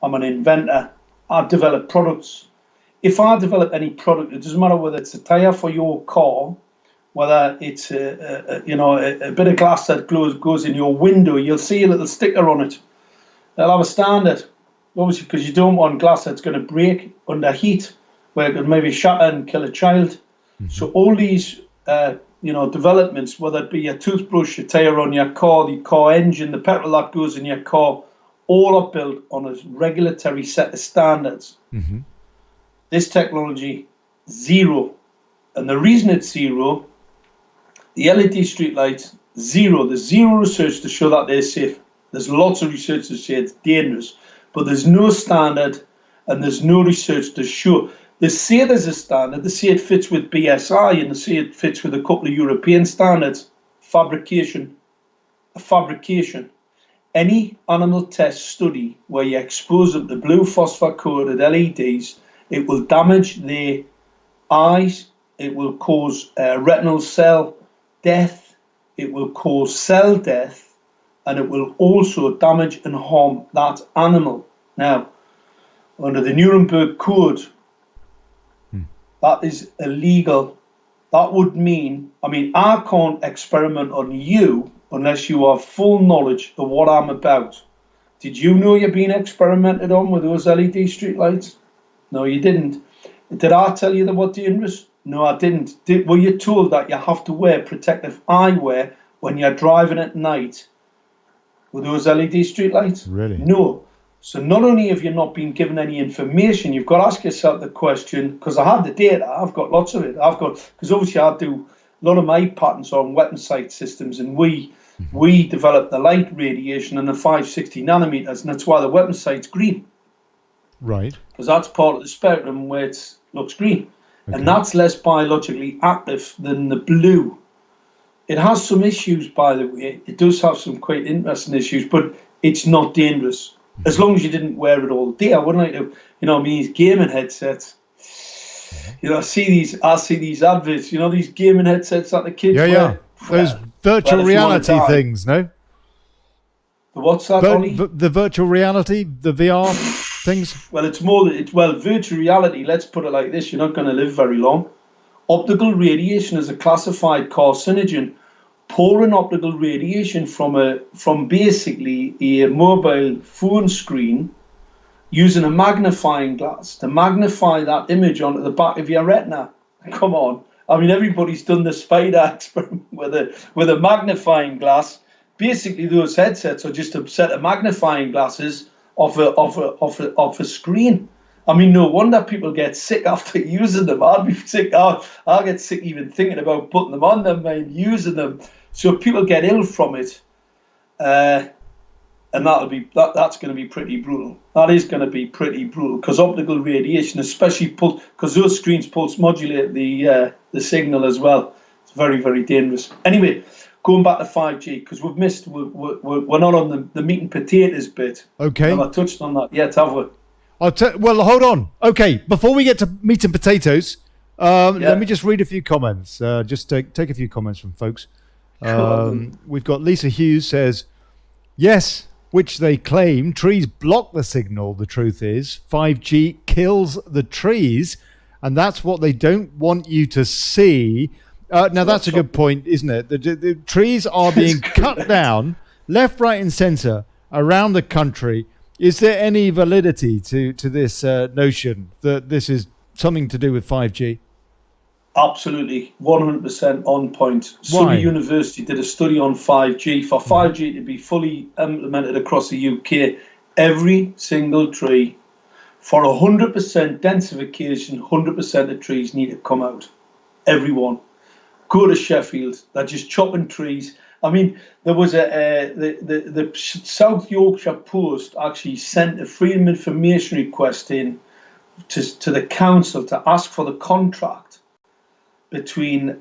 I'm an inventor. I develop products. If I develop any product, it doesn't matter whether it's a tire for your car, whether it's a bit of glass that goes in your window, you'll see a little sticker on it. They'll have a standard, obviously, because you don't want glass that's going to break under heat, where it could maybe shatter and kill a child. Mm-hmm. So all these developments, whether it be a toothbrush, a tire on your car, the car engine, the petrol that goes in your car, all are built on a regulatory set of standards. Mm-hmm. This technology, zero. And the reason it's zero, the LED streetlights, zero. There's zero research to show that they're safe. There's lots of research to say it's dangerous. But there's no standard and there's no research to show. They say there's a standard. They say it fits with BSI and they say it fits with a couple of European standards. Fabrication. Any animal test study where you expose them to blue phosphor-coated LEDs, it will damage their eyes, it will cause retinal cell death, it will cause cell death, and it will also damage and harm that animal. Now, under the Nuremberg Code, that is illegal. That would mean, I can't experiment on you unless you have full knowledge of what I'm about. Did you know you're being experimented on with those LED streetlights? No, you didn't. Did I tell you they were dangerous? No, I didn't. Were you told that you have to wear protective eyewear when you're driving at night with those LED streetlights? Really? No. So not only have you not been given any information, you've got to ask yourself the question, because I have the data, I've got lots of it. Because obviously I do a lot of my patents on weapon sight systems, and we develop the light radiation and the 560 nanometers, and that's why the weapon sight's green. Right. Because that's part of the spectrum where it looks green. Okay. And that's less biologically active than the blue. It has some issues, by the way. It does have some quite interesting issues, but it's not dangerous. As long as you didn't wear it all day. I wouldn't like to, these gaming headsets. I see these adverts, these gaming headsets that the kids wear. Yeah. Those virtual reality things, no? The what's that, Olly? The virtual reality, the VR things? Well, virtual reality, let's put it like this, you're not going to live very long. Optical radiation is a classified carcinogen. Pouring optical radiation from basically a mobile phone screen using a magnifying glass to magnify that image onto the back of your retina. Come on. Everybody's done the spider experiment with a magnifying glass. Basically, those headsets are just a set of magnifying glasses off a screen. No wonder people get sick after using them. I'd be sick. I'll get sick even thinking about putting them on them and using them. So people get ill from it, and that's going to be pretty brutal. That is going to be pretty brutal because optical radiation, especially because those screens pulse modulate the signal as well. It's very, very dangerous. Anyway, going back to 5G because we're not on the meat and potatoes bit. Okay. Have I touched on that yet? Have we? Well, hold on. Okay, before we get to meat and potatoes, let me just read a few comments. Just take a few comments from folks. We've got Lisa Hughes says, yes, which they claim trees block the signal. The truth is 5G kills the trees, and that's what they don't want you to see. Now, that's a good point, isn't it? The trees are being cut down left, right, and centre around the country. Is there any validity to this notion that this is something to do with 5G? Absolutely, 100% on point. Surrey University did a study on 5G. For 5G to be fully implemented across the UK, every single tree. For 100% densification, 100% of trees need to come out. Everyone. Go to Sheffield. They're just chopping trees. I mean, there was the South Yorkshire Post actually sent a Freedom of Information request in to the council to ask for the contract between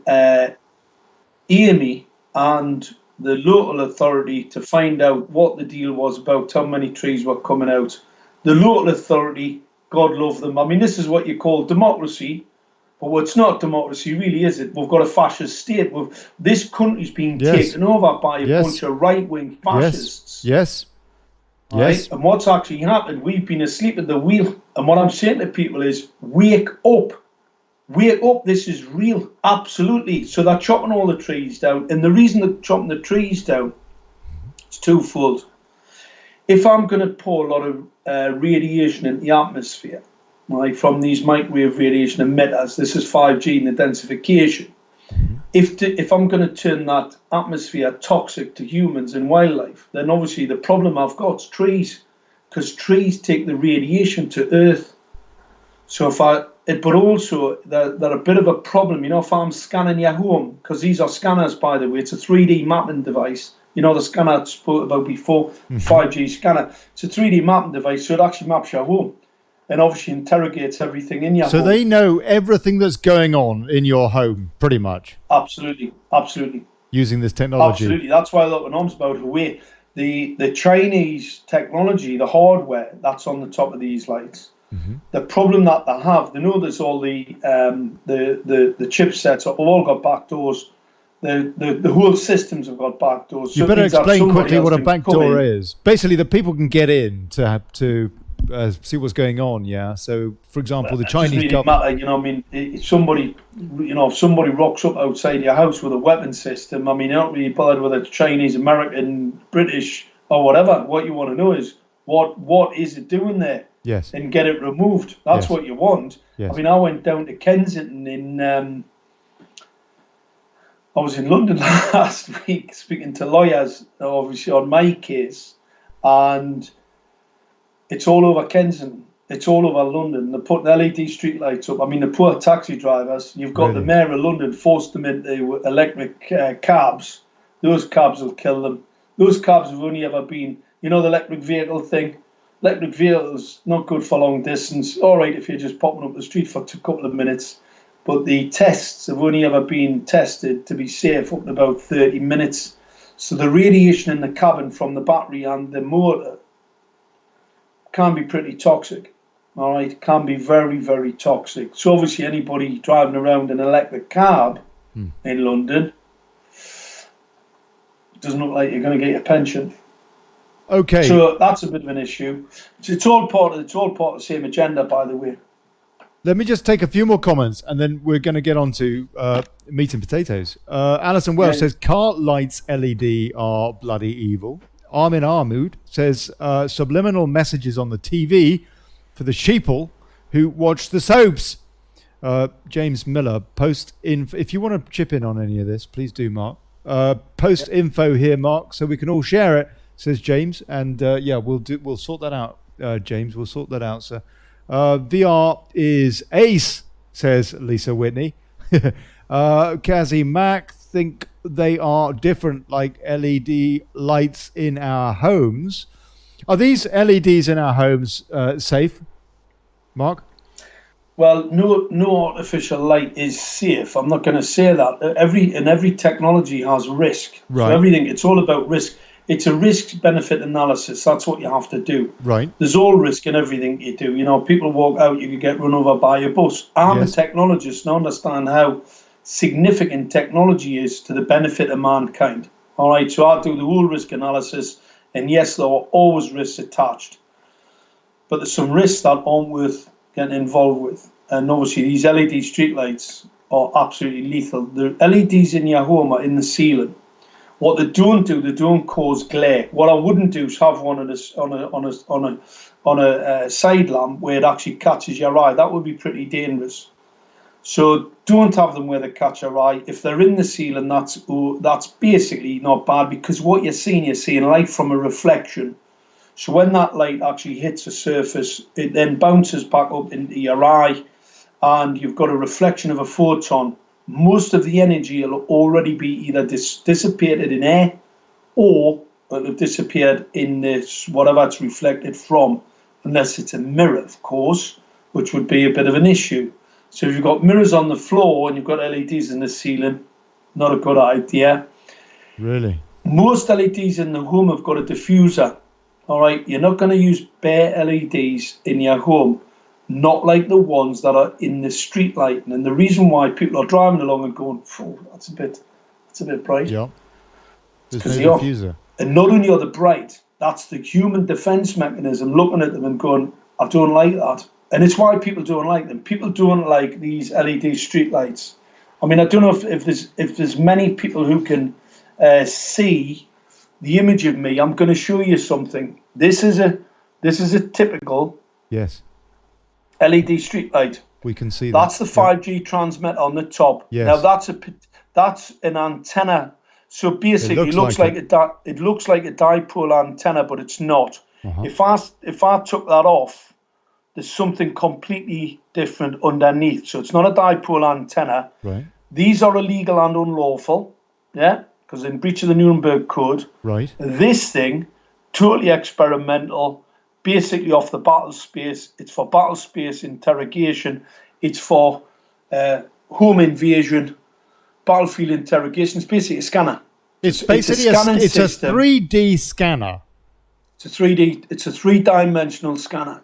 EME and the local authority to find out what the deal was about how many trees were coming out. The local authority, God love them. I mean, this is what you call democracy, but it's not democracy, really, is it? We've got a fascist state. This country's been taken over by a bunch of right-wing fascists. Yes. Right? And what's actually happened, we've been asleep at the wheel. And what I'm saying to people is, wake up. Wake up, this is real, absolutely. So they're chopping all the trees down. And the reason they're chopping the trees down is twofold. If I'm going to pour a lot of radiation in the atmosphere, right, from these microwave radiation emitters, this is 5G and the densification. If I'm going to turn that atmosphere toxic to humans and wildlife, then obviously the problem I've got is trees, because trees take the radiation to Earth. So but also they're a bit of a problem, if I'm scanning your home, because these are scanners, by the way. It's a 3D mapping device. The scanner I spoke about before, 5G scanner. It's a 3D mapping device, so it actually maps your home and obviously interrogates everything in your home. So they know everything that's going on in your home, pretty much. Absolutely. Using this technology. Absolutely. That's why a lot of Nom's about Huawei. The Chinese technology, the hardware that's on the top of these lights. The problem that they have, they know there's all the chipsets have all got backdoors. The whole systems have got backdoors. You better explain quickly what a backdoor is. Basically, the people can get in to see what's going on. Yeah. So, for example, the Chinese government. If somebody rocks up outside your house with a weapon system, you're not really bothered whether it's Chinese, American, British, or whatever. What you want to know is what is it doing there? Yes. And get it removed. That's what you want. Yes. I went down to Kensington I was in London last week speaking to lawyers, obviously on my case, and it's all over Kensington. It's all over London. They're putting LED streetlights up. The poor taxi drivers. You've got the Mayor of London forced them into electric cabs. Those cabs will kill them. Those cabs have only ever been, the electric vehicle thing. Electric vehicles, not good for long distance. All right if you're just popping up the street for a couple of minutes. But the tests have only ever been tested to be safe up to about 30 minutes. So the radiation in the cabin from the battery and the motor can be pretty toxic. All right, can be very, very toxic. So obviously anybody driving around an electric cab in London doesn't look like you're going to get your pension. Okay. So that's a bit of an issue. It's all part of the same agenda, by the way. Let me just take a few more comments, and then we're going to get on to meat and potatoes. Alison Welsh says, car lights LED are bloody evil. Armin Armood says, subliminal messages on the TV for the sheeple who watch the soaps. James Miller, if you want to chip in on any of this, please do, Mark. Post info here, Mark, so we can all share it, says James. And we'll sort that out, James. We'll sort that out, sir. VR is ace, says Lisa Whitney. Kazi Mac think they are different, like LED lights in our homes. Are these LEDs in our homes safe, Mark? Well, no artificial light is safe. I'm not going to say that. Every technology has risk. Right. So everything, it's all about risk. It's a risk-benefit analysis. That's what you have to do. Right. There's all risk in everything you do. People walk out, you could get run over by a bus. I'm a technologist and I understand how significant technology is to the benefit of mankind. All right, so I do the whole risk analysis, and yes, there are always risks attached. But there's some risks that aren't worth getting involved with. And obviously, these LED streetlights are absolutely lethal. The LEDs in your home are in the ceiling. What they don't cause glare. What I wouldn't do is have one on a side lamp where it actually catches your eye. That would be pretty dangerous. So don't have them where they catch your eye. If they're in the ceiling, that's basically not bad, because what you're seeing light from a reflection. So when that light actually hits the surface, it then bounces back up into your eye, and you've got a reflection of a photon. Most of the energy will already be either dissipated in air, or it'll have disappeared in this, whatever it's reflected from, unless it's a mirror, of course, which would be a bit of an issue. So if you've got mirrors on the floor and you've got LEDs in the ceiling, not a good idea. Really? Most LEDs in the home have got a diffuser. All right, you're not going to use bare LEDs in your home, not like the ones that are in the street lighting. And the reason why people are driving along and going, "Oh, that's a bit bright." Yeah. There's Because no diffuser. And not only are they bright, that's the human defense mechanism looking at them and going, "I don't like that." And it's why people don't like them. People don't like these LED street lights. I mean, I don't know if there's many people who can see the image of me. I'm going to show you something. This is a typical Yes. LED street light. We can see that. That's the 5G transmitter on the top. Yes. Now that's an antenna. So basically, it looks like a dipole antenna, but it's not. Uh-huh. If I took that off, there's something completely different underneath. So it's not a dipole antenna. Right. These are illegal and unlawful. Yeah, because in breach of the Nuremberg Code. Right. This thing, totally experimental, basically off the battle space. It's for battle space interrogation. It's for home invasion, battlefield interrogation. It's basically a scanner. It's basically a 3D scanner. It's a three-dimensional scanner.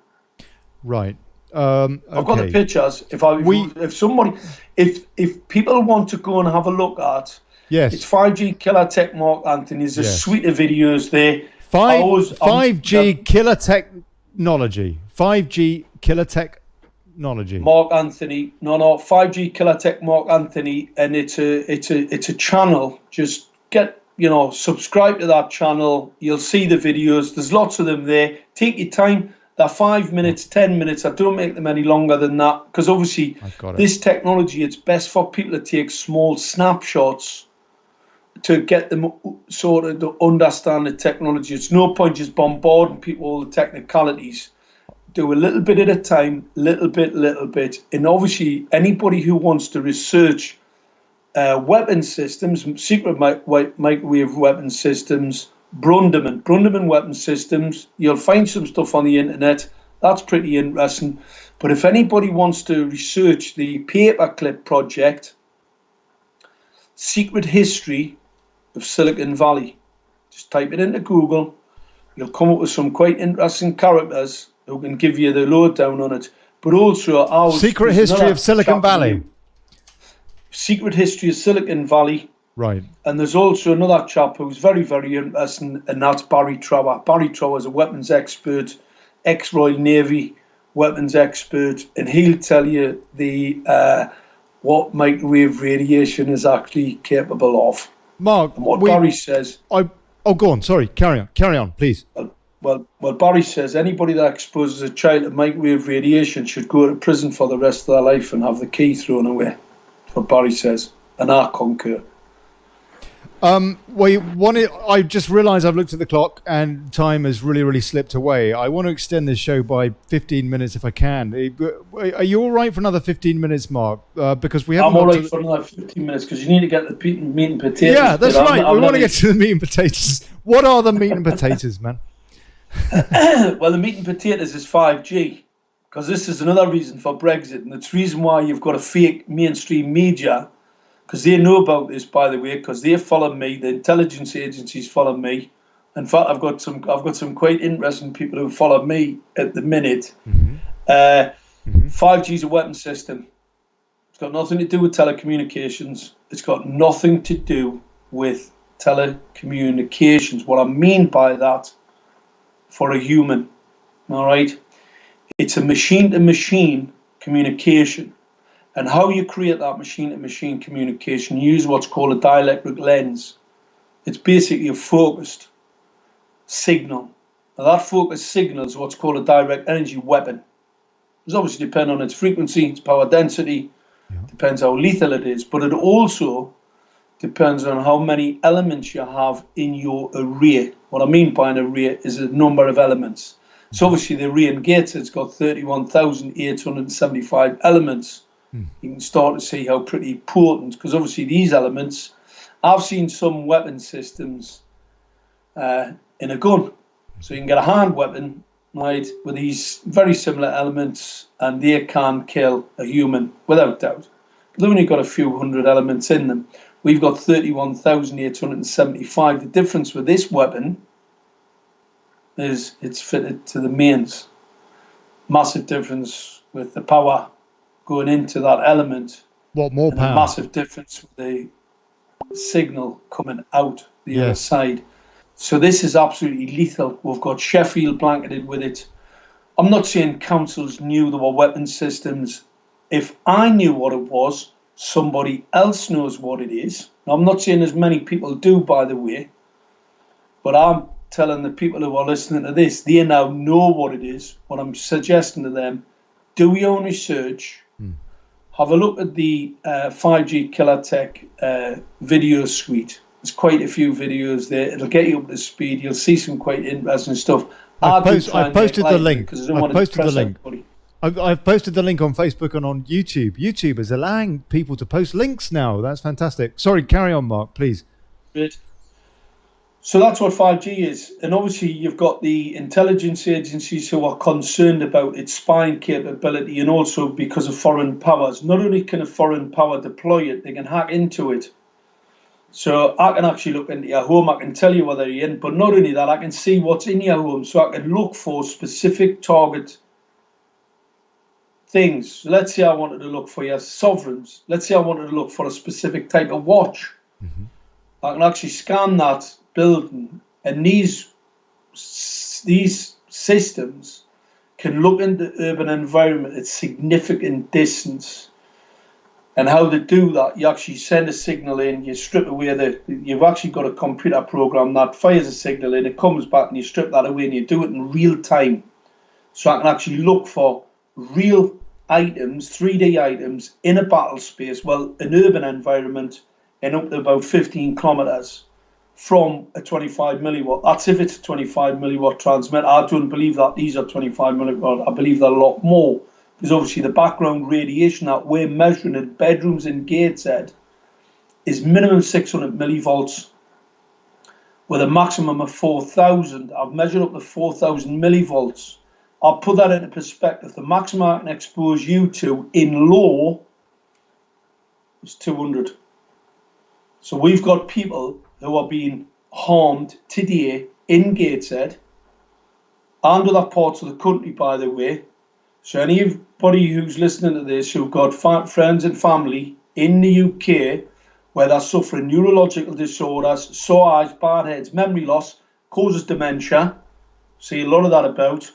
Right. Okay. I've got the pictures. If people want to go and have a look at, yes, it's 5G Killer Tech Mark Anthony. There's a suite of videos there. 5G killer technology. 5G killer technology. Mark Anthony. No, 5G Killer Tech Mark Anthony, and it's a channel. Just subscribe to that channel. You'll see the videos. There's lots of them there. Take your time. They're 5 minutes, 10 minutes. I don't make them any longer than that, because obviously this technology, it's best for people to take small snapshots to get them sort of to understand the technology. It's no point just bombarding people with all the technicalities. Do a little bit at a time, little bit. And obviously anybody who wants to research weapon systems, secret microwave weapon systems, Brunderman weapon systems, you'll find some stuff on the internet. That's pretty interesting. But if anybody wants to research the paperclip project, Secret History of Silicon Valley, just type it into Google. You'll come up with some quite interesting characters who can give you the lowdown on it. But also Secret History of Silicon Valley. Secret History of Silicon Valley. Right. And there's also another chap who's very, very interesting, and that's Barry Trower. Barry Trower is a weapons expert, ex-Royal Navy weapons expert, and he'll tell you what microwave radiation is actually capable of. Mark, and what Barry says... go on. Sorry, carry on, please. Well, Barry says anybody that exposes a child to microwave radiation should go to prison for the rest of their life and have the key thrown away. That's what Barry says, and I concur. I just realised I've looked at the clock and time has really, really slipped away. I want to extend this show by 15 minutes if I can. Are you all right for another 15 minutes, Mark? Because we haven't. I'm all right for another 15 minutes because you need to get the meat and potatoes. Yeah, that's right. We want to get to the meat and potatoes. What are the meat and potatoes, man? Well, the meat and potatoes is 5G, because this is another reason for Brexit, and it's the reason why you've got a fake mainstream media. Because they know about this, by the way, because they follow me. The intelligence agencies follow me. In fact, I've got some quite interesting people who follow me at the minute. 5G is a weapon system. It's got nothing to do with telecommunications. It's got nothing to do with telecommunications. What I mean by that, for a human, all right, it's a machine-to-machine communication. And how you create that machine-to-machine communication, you use what's called a dielectric lens. It's basically a focused signal. Now that focused signal is what's called a direct energy weapon. It obviously depends on its frequency, its power density, depends how lethal it is, but it also depends on how many elements you have in your array. What I mean by an array is a number of elements. So obviously the array in Gateshead's got 31,875 elements. You can start to see how pretty potent, because obviously these elements, I've seen some weapon systems in a gun. So you can get a hand weapon, right, with these very similar elements, and they can kill a human without doubt. But they've only got a few hundred elements in them. We've got 31,875. The difference with this weapon is it's fitted to the mains. Massive difference with the power going into that element. What more and power? A massive difference with the signal coming out the other side. So this is absolutely lethal. We've got Sheffield blanketed with it. I'm not saying councils knew there were weapon systems. If I knew what it was, somebody else knows what it is. Now, I'm not saying as many people do, by the way, but I'm telling the people who are listening to this, they now know what it is. What I'm suggesting to them, do your own research. Have a look at the 5G Killer Tech video suite. There's quite a few videos there. It'll get you up to speed. You'll see some quite interesting stuff. I've posted the link. I've posted the link. Everybody. I've posted the link on Facebook and on YouTube. YouTube is allowing people to post links now. That's fantastic. Sorry, carry on, Mark, please. Good. So that's what 5G is. And obviously you've got the intelligence agencies who are concerned about its spying capability, and also because of foreign powers. Not only can a foreign power deploy it, they can hack into it. So I can actually look into your home, I can tell you whether you're in, but not only that, I can see what's in your home, so I can look for specific target things. So let's say I wanted to look for your sovereigns. Let's say I wanted to look for a specific type of watch. I can actually scan that building, and these systems can look into urban environment at significant distance. And how to do that, you actually send a signal in, you strip away you've actually got a computer program that fires a signal in, it comes back, and you strip that away, and you do it in real time. So I can actually look for real items, 3D items, in a battle space, well, an urban environment, and up to about 15 kilometers from a 25 milliwatt. That's if it's a 25 milliwatt transmitter. I don't believe that these are 25 milliwatt. I believe they're a lot more, because obviously the background radiation that we're measuring in bedrooms in Gateshead is minimum 600 millivolts with a maximum of 4,000. I've measured up to 4,000 millivolts. I'll put that into perspective. The maximum I can expose you to in law is 200. So we've got people who are being harmed today in Gateshead and other parts of the country, by the way. So anybody who's listening to this who've got friends and family in the UK where they're suffering neurological disorders, sore eyes, bad heads, memory loss, causes dementia, see a lot of that about,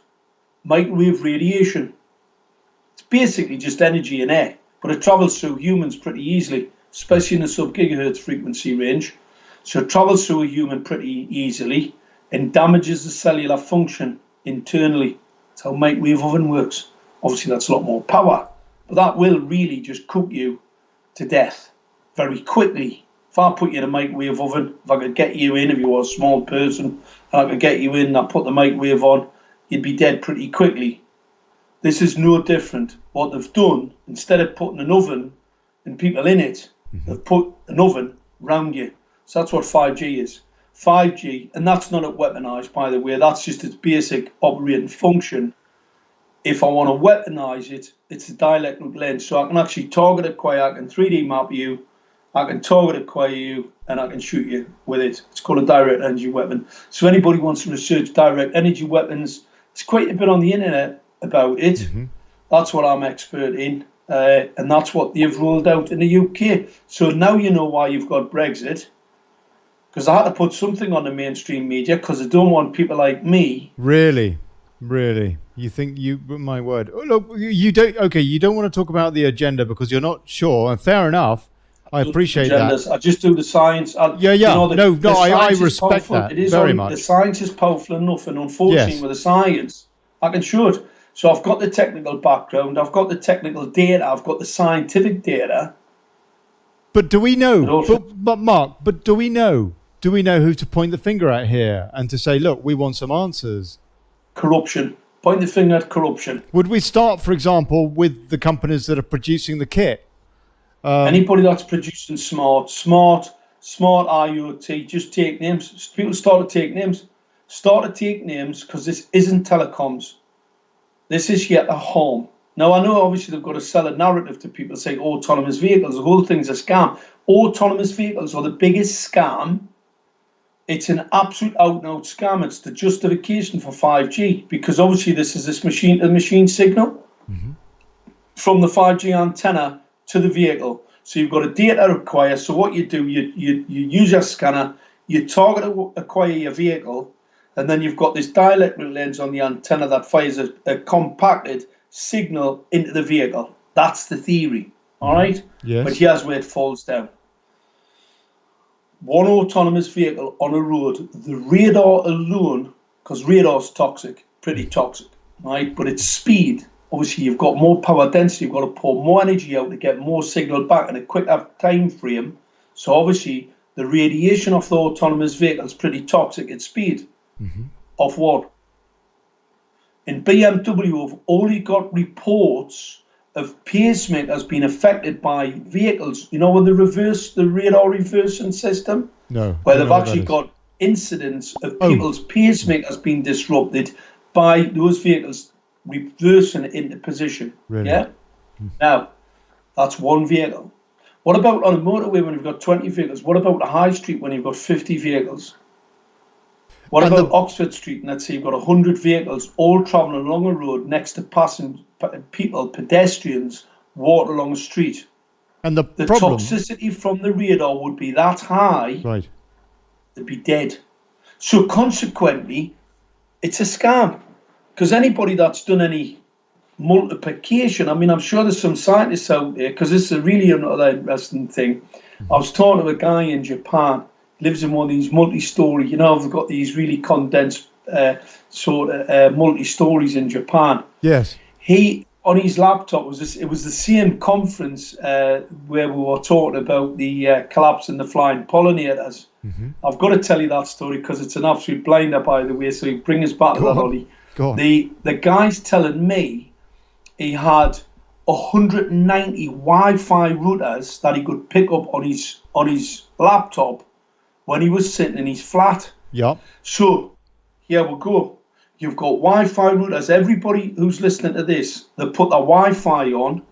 microwave radiation. It's basically just energy in air, but it travels through humans pretty easily, especially in the sub-gigahertz frequency range. So it travels through a human pretty easily and damages the cellular function internally. That's how a microwave oven works. Obviously, that's a lot more power, but that will really just cook you to death very quickly. If I put you in a microwave oven, if I could get you in, if you were a small person, and I could get you in and I put the microwave on, you'd be dead pretty quickly. This is no different. What they've done, instead of putting an oven and people in it, they've put an oven round you. So that's what 5G is. 5G, and that's not weaponized, by the way, that's just its basic operating function. If I want to weaponize it, it's a dielectric lens. So I can actually target acquire, I can 3D map you, I can target acquire you, and I can shoot you with it. It's called a direct energy weapon. So anybody wants to research direct energy weapons, there's quite a bit on the internet about it. That's what I'm expert in. And that's what they've rolled out in the UK. So now you know why you've got Brexit. Because I had to put something on the mainstream media because I don't want people like me. Really? You think my word. Oh, look, you don't want to talk about the agenda because you're not sure, and fair enough. I appreciate that. I just do the science. I respect that very much. The science is powerful enough, and unfortunately with the science, I can show it. So I've got the technical background, I've got the technical data, I've got the scientific data. But do we know? But Mark, do we know? do we know who to point the finger at here and to say, look, we want some answers? Corruption. Point the finger at corruption. Would we start, for example, with the companies that are producing the kit? Anybody that's producing smart IoT, just take names. People start to take names. Start to take names because this isn't telecoms. This is yet a home. Now, I know obviously they've got to sell a narrative to people, say autonomous vehicles. The whole thing's a scam. Autonomous vehicles are the biggest scam. It's an absolute out-and-out scam. It's the justification for 5G because obviously this is this machine-to-machine signal from the 5G antenna to the vehicle. So you've got a data acquire. So what you do, you use your scanner, you target acquire your vehicle, and then you've got this dielectric lens on the antenna that fires a compacted signal into the vehicle. That's the theory, all right? Yes. But here's where it falls down. One autonomous vehicle on a road, the radar alone, because radar's toxic, pretty toxic, right? But its speed, obviously you've got more power density, you've got to pour more energy out to get more signal back in a quicker time frame. So obviously the radiation of the autonomous vehicle is pretty toxic at speed. Of what? In BMW, have only got reports of pacemakers being affected by vehicles. You know, with the radar reversing system? No. Where they've actually got incidents of people's pacemakers being disrupted by those vehicles reversing into position. Really? Yeah? Now, that's one vehicle. What about on a motorway when you've got 20 vehicles? What about a high street when you've got 50 vehicles? What about Oxford Street, and let's say you've got 100 vehicles all travelling along a road next to passing people, pedestrians, walk along a street? And the problem, toxicity from the radar would be that high, right? They'd be dead. So consequently, it's a scam. Because anybody that's done any multiplication, I mean, I'm sure there's some scientists out there, because this is really another interesting thing. I was talking to a guy in Japan, lives in one of these multi-story, you know, they've got these really condensed multi-stories in Japan. Yes. He, on his laptop, it was the same conference where we were talking about the collapse in the flying pollinators. I've got to tell you that story because it's an absolute blinder, by the way, so you bring us back to that, Ollie. Go on. The guy's telling me he had 190 Wi-Fi routers that he could pick up on his laptop when he was sitting in his flat. Yeah. So here we go. You've got Wi-Fi routers. Everybody who's listening to this, they put their Wi-Fi on,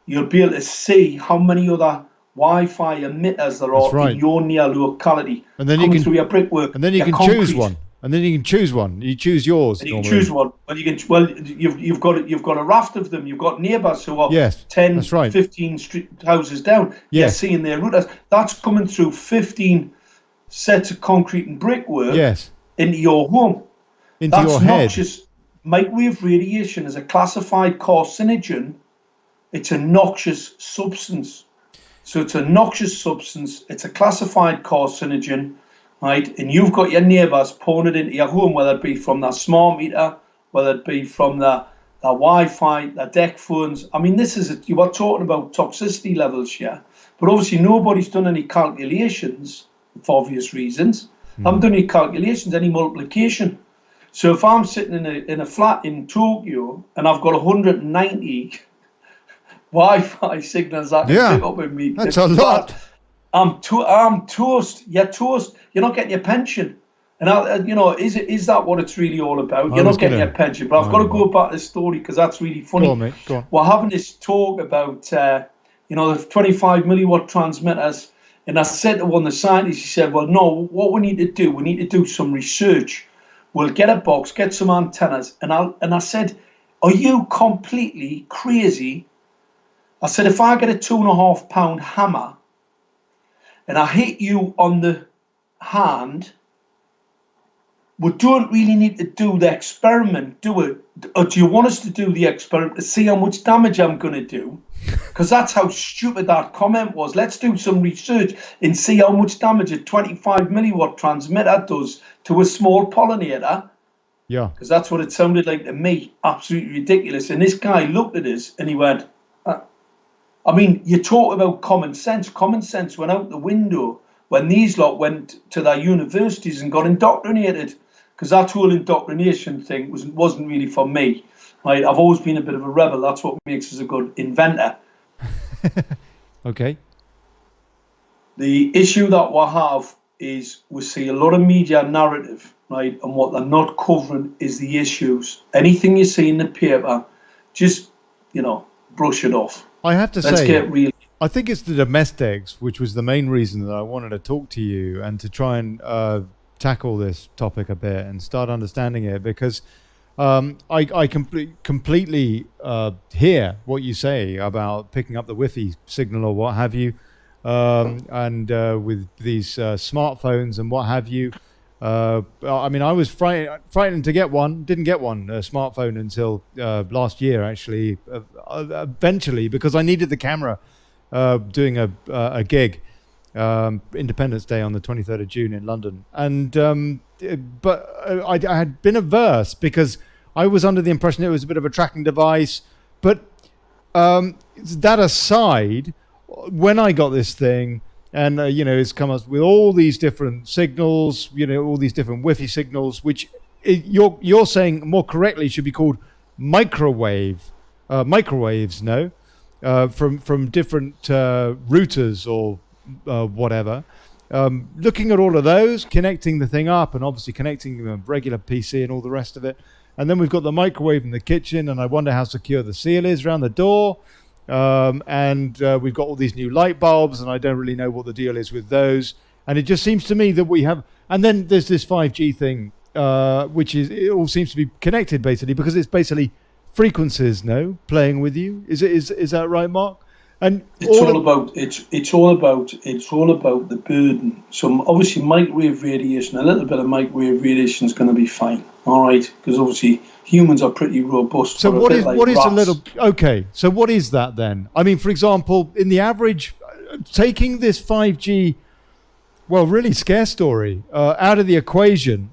you'll be able to see how many other Wi-Fi emitters there are in your near locality. And then coming you can through your brickwork. And then you can choose one. And then you can choose one. You choose yours. And you can choose one. Well, you've got a raft of them. You've got neighbours who are 10, 15 houses down. Yes. You're seeing their routers. That's coming through 15 sets of concrete and brickwork into your home. Into your head. That's noxious. Microwave radiation is a classified carcinogen. It's a noxious substance. So it's a noxious substance. It's a classified carcinogen, right? And you've got your neighbours pouring it into your home, whether it be from their smart meter, whether it be from their Wi-Fi, their deck phones. I mean, you were talking about toxicity levels here, but obviously nobody's done any calculations for obvious reasons. Haven't done any calculations, any multiplication. So if I'm sitting in a flat in Tokyo and I've got 190 Wi-Fi signals that can pick up with me, that's a lot. I'm toast. You're toast. You're not getting your pension. And is that what it's really all about? You're not getting your pension. But I've got to go back to the story because that's really funny. Go on, mate. Go on. We're having this talk about the 25 milliwatt transmitters. And I said to one of the scientists, he said, well, no, what we need to do some research. We'll get a box, get some antennas. And I said, are you completely crazy? I said, if I get a 2.5 pound hammer and I hit you on the hand, we don't really need to do the experiment, do it? Or do you want us to do the experiment to see how much damage I'm going to do? Because that's how stupid that comment was. Let's do some research and see how much damage a 25 milliwatt transmitter does to a small pollinator. Yeah. Because that's what it sounded like to me. Absolutely ridiculous. And this guy looked at us and he went, I mean, you talk about common sense. Common sense went out the window when these lot went to their universities and got indoctrinated, because that whole indoctrination thing wasn't really for me. Right? I've always been a bit of a rebel. That's what makes us a good inventor. Okay. The issue that we have is we see a lot of media narrative, right? And what they're not covering is the issues. Anything you see in the paper, just, brush it off. I have to Let's say, get real. I think it's the domestics, which was the main reason that I wanted to talk to you and to try and tackle this topic a bit and start understanding it, because I completely hear what you say about picking up the Wi-Fi signal or what have you, and with these smartphones and what have you. I mean, I was frightened to get one. Didn't get one, a smartphone, until last year, actually, eventually, because I needed the camera doing a gig, Independence Day on the 23rd of June in London. And but I had been averse because I was under the impression it was a bit of a tracking device. But that aside, when I got this thing, and it's come up with all these different signals, all these different Wi-Fi signals, which you're saying more correctly should be called microwaves, no, from different routers or whatever. Looking at all of those, connecting the thing up, and obviously connecting a regular PC and all the rest of it. And then we've got the microwave in the kitchen, and I wonder how secure the seal is around the door. And we've got all these new light bulbs, and I don't really know what the deal is with those. And it just seems to me that we have, and then there's this 5G thing, which it all seems to be connected basically, because it's basically frequencies, playing with you. Is that right, Mark? And it's all about the burden. So obviously microwave radiation, a little bit of microwave radiation is going to be fine, all right? Because obviously humans are pretty robust. So what is a little? Okay, so what is that then? I mean, for example, in the average, taking this 5G, really scare story out of the equation,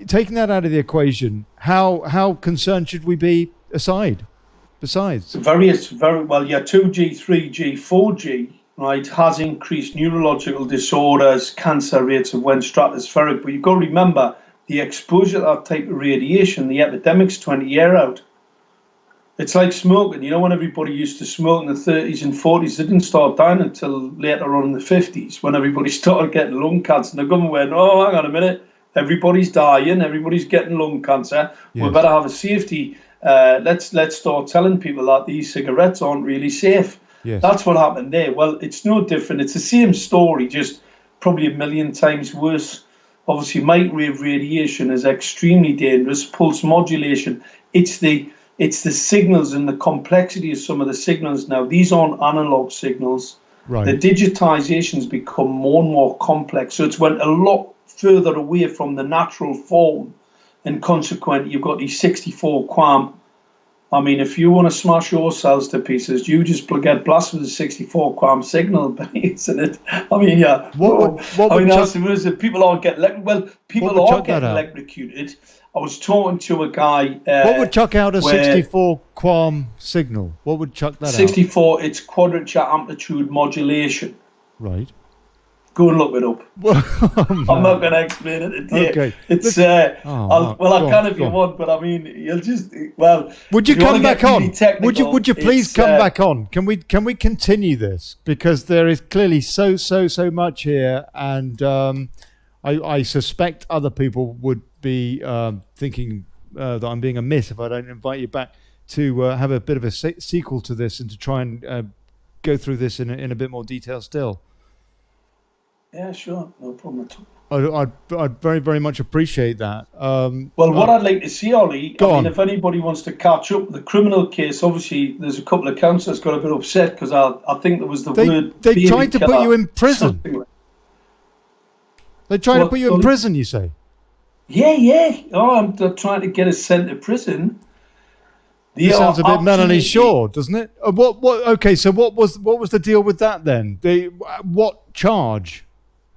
taking that out of the equation, how concerned should we be? Besides very well, yeah, 2G, 3G, 4G, right, has increased neurological disorders, cancer rates have went stratospheric. But you've got to remember, the exposure to that type of radiation, the epidemic's 20 years out. It's like smoking. When everybody used to smoke in the 30s and 40s, they didn't start dying until later on in the 50s, when everybody started getting lung cancer. And the government went, oh, hang on a minute, everybody's dying, everybody's getting lung cancer. Yes. We better have a safety. Let's start telling people that these cigarettes aren't really safe. Yes. That's what happened there. Well, it's no different. It's the same story, just probably a million times worse. Obviously, microwave radiation is extremely dangerous. Pulse modulation, it's the signals and the complexity of some of the signals now. These aren't analog signals. Right. The digitization's become more and more complex. So it's went a lot further away from the natural form. And consequently, you've got these 64 QAM. I mean, if you want to smash your cells to pieces, you just get blasted with a 64 QAM signal, isn't it? I mean, yeah. People aren't getting people are getting electrocuted. I was talking to a guy. What would chuck out a 64 QAM signal? What would chuck that 64, out? 64, it's quadrature amplitude modulation. Right. Go and look it up. I'm not going to explain it today. Okay. It's I can if you want, but I mean, you'll just Would you come back on? Would you please come back on? Can we continue this, because there is clearly so much here, and I suspect other people would be thinking that I'm being amiss if I don't invite you back to have a bit of a sequel to this and to try and go through this in a bit more detail still. Yeah, sure, no problem at all. I'd very, very much appreciate that. What I'd like to see, Ollie, if anybody wants to catch up with the criminal case, obviously there's a couple of councillors got a bit upset because I think there was word. They tried to put you in prison. They tried to put you in prison, you say? Yeah. Oh, I'm trying to get us sent to prison. This sounds a bit Melanie Shaw, doesn't it? Okay, so what was the deal with that then? What charge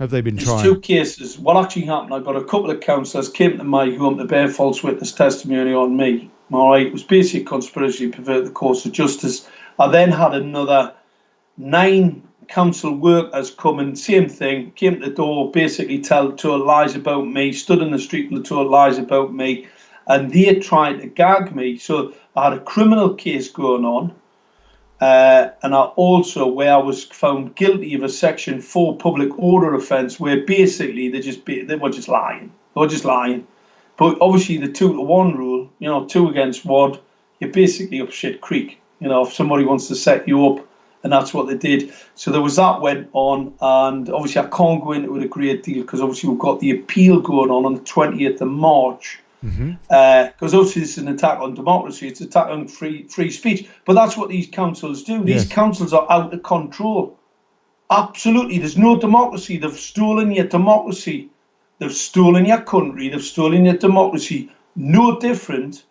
have they been trying? There's two cases. What actually happened, I got a couple of councillors came to my home to bear false witness testimony on me. All right, it was basically a conspiracy to pervert the course of justice. I then had another 9 council workers come and same thing, came to the door, basically told lies about me, stood in the street and told lies about me, and they tried to gag me. So I had a criminal case going on, and I also, where I was found guilty of a Section 4 public order offence, where basically they were just lying. They were just lying. But obviously the 2-to-1 rule, 2 against 1, you're basically up shit creek. If somebody wants to set you up, and that's what they did. So there was that went on, and obviously I can't go into it a great deal because obviously we've got the appeal going on the 20th of March. Because obviously this is an attack on democracy, it's an attack on free speech. But that's what these councils do. These councils are out of control. Absolutely, there's no democracy. They've stolen your democracy. They've stolen your country. They've stolen your democracy. No different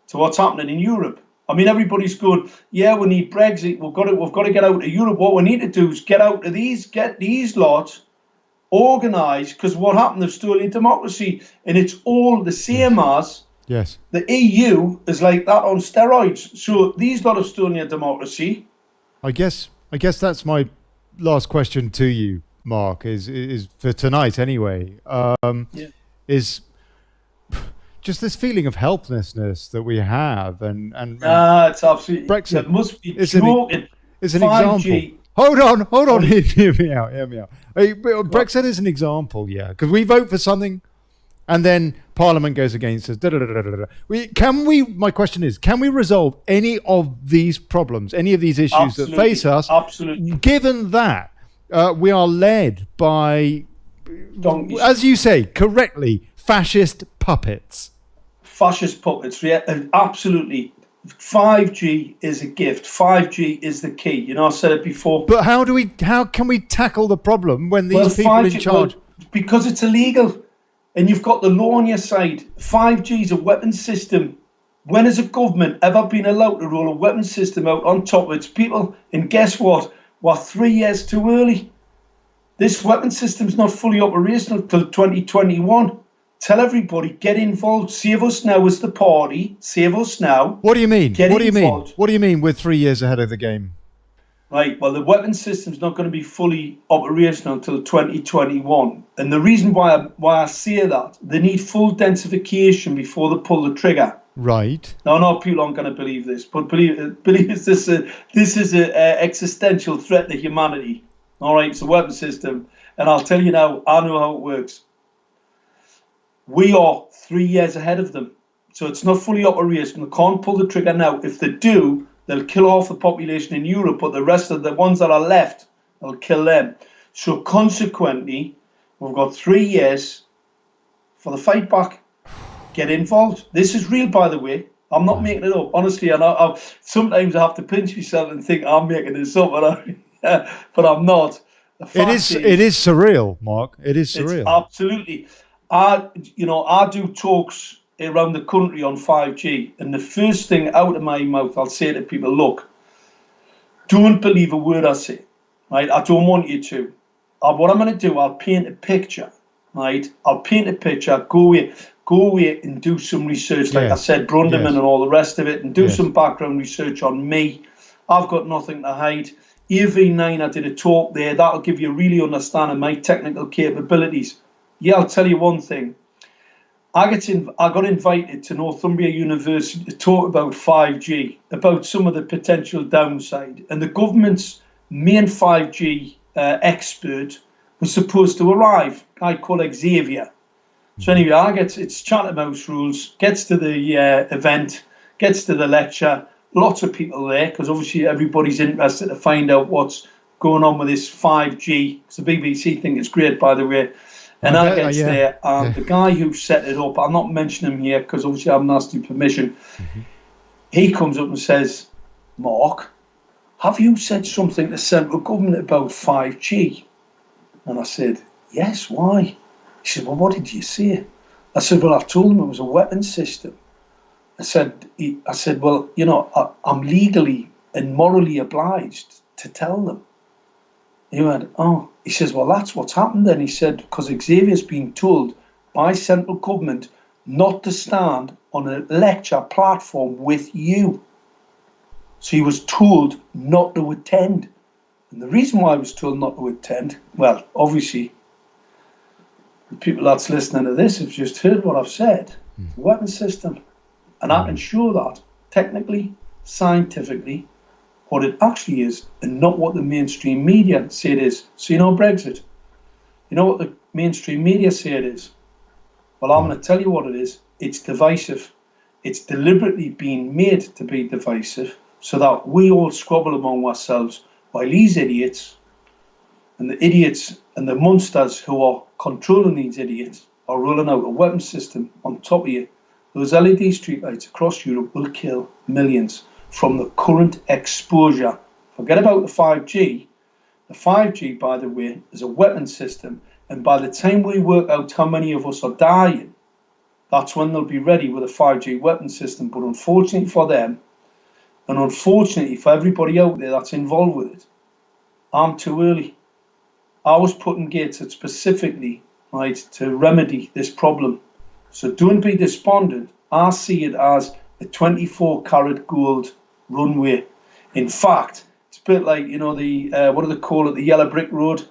to what's happening in Europe. I mean, everybody's going, yeah, we need Brexit. We've got to get out of Europe. What we need to do is get these lots organised, because what happened, they've stolen democracy, and it's all the same as the EU is like that on steroids. So these lot have stolen your democracy. I guess that's my last question to you, Mark, is for tonight anyway. Is just this feeling of helplessness that we have, and it's absolutely Brexit. It must be joking. It's an example. Hold on. Hear me out. Brexit is an example, because we vote for something, and then Parliament goes against us. My question is, can we resolve any of these problems, any of these issues that face us? Absolutely. Given that we are led by, donkeys, as you say correctly, fascist puppets. Fascist puppets, yeah, absolutely. 5G is a gift. 5G is the key. I said it before. But how can we tackle the problem when these people 5G, in charge? Because it's illegal, and you've got the law on your side. 5G is a weapons system. When has a government ever been allowed to roll a weapons system out on top of its people? And guess what? We're 3 years too early. This weapons system's not fully operational till 2021. Tell everybody, get involved. Save us now as the party. Save us now. What do you mean? Get involved. What do you mean we're 3 years ahead of the game? Right, well, the weapons system's not going to be fully operational until 2021. And the reason why I say that, they need full densification before they pull the trigger. Right. Now, I know people aren't going to believe this, but believe this is an existential threat to humanity. All right, it's a weapons system. And I'll tell you now, I know how it works. We are 3 years ahead of them. So it's not fully operational. They can't pull the trigger now. If they do, they'll kill off the population in Europe, but the rest of the ones that are left, they'll kill them. So consequently, we've got 3 years for the fight back. Get involved. This is real, by the way. I'm not making it up, honestly. And sometimes I have to pinch myself and think I'm making this up, but I'm not. It is surreal, Mark. It is surreal. It's absolutely. I do talks around the country on 5G, and the first thing out of my mouth, I'll say to people, look, don't believe a word I say, right? I don't want you to. What I'm going to do, I'll paint a picture, right? I'll paint a picture, go away and do some research, like I said, Brunderman and all the rest of it, and do some background research on me. I've got nothing to hide. AV9, I did a talk there. That'll give you a really understanding my technical capabilities. Yeah, I'll tell you one thing. I got invited to Northumbria University to talk about 5G, about some of the potential downside. And the government's main 5G expert was supposed to arrive, a guy called Xavier. So anyway, it's Chatham House rules, gets to the event, gets to the lecture, lots of people there, because obviously everybody's interested to find out what's going on with this 5G. It's the BBC thing, it's great, by the way. And I gets there, and the guy who set it up, I'll not mention him here because obviously I haven't asked him permission. He comes up and says, Mark, have you said something to central government about 5G? And I said, yes, why? He said, well, what did you say? I said, well, I've told him it was a weapons system. I said, well, I'm legally and morally obliged to tell them. He went, oh. He says, well, that's what's happened then. He said, because Xavier's been told by central government not to stand on a lecture platform with you. So he was told not to attend. And the reason why I was told not to attend, well, obviously, the people that's listening to this have just heard what I've said. The weapon system. And I can show that technically, scientifically, what it actually is, and not what the mainstream media say it is. So you know Brexit. You know what the mainstream media say it is? Well, I'm going to tell you what it is. It's divisive. It's deliberately being made to be divisive so that we all squabble among ourselves while these idiots and the monsters who are controlling these idiots are rolling out a weapon system on top of you. Those LED streetlights across Europe will kill millions from the current exposure. Forget about the 5G. The 5G, by the way, is a weapon system, and by the time we work out how many of us are dying, that's when they'll be ready with a 5G weapon system. But unfortunately for them, and unfortunately for everybody out there that's involved with it, I'm too early. I was put in gates specifically, right, to remedy this problem. So don't be despondent. I see it as a 24-karat gold runway. In fact, it's a bit like, you know, the, what do they call it, the yellow brick road?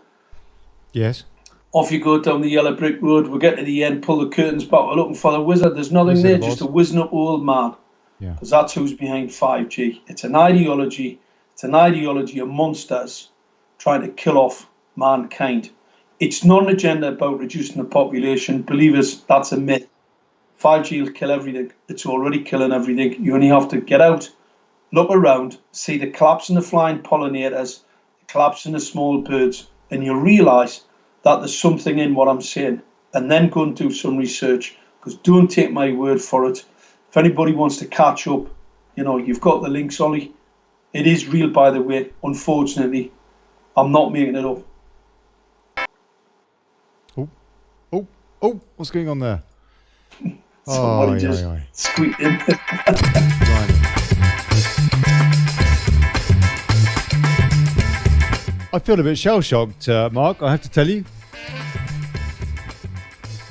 Yes. Off you go down the yellow brick road, we get to the end, pull the curtains back, we're looking for the wizard. There's nothing there, just a wizened up old man. Yeah. Because that's who's behind 5G. It's an ideology of monsters trying to kill off mankind. It's not an agenda about reducing the population. Believe us, that's a myth. 5G will kill everything. It's already killing everything. You only have to get out, look around, see the collapse in the flying pollinators, the collapse in the small birds, and you'll realise that there's something in what I'm saying. And then go and do some research, because don't take my word for it. If anybody wants to catch up, you know, you've got the links, Ollie. It is real, by the way. Unfortunately, I'm not making it up. Oh, what's going on there? Somebody just squeaked in. I feel a bit shell-shocked, Mark, I have to tell you.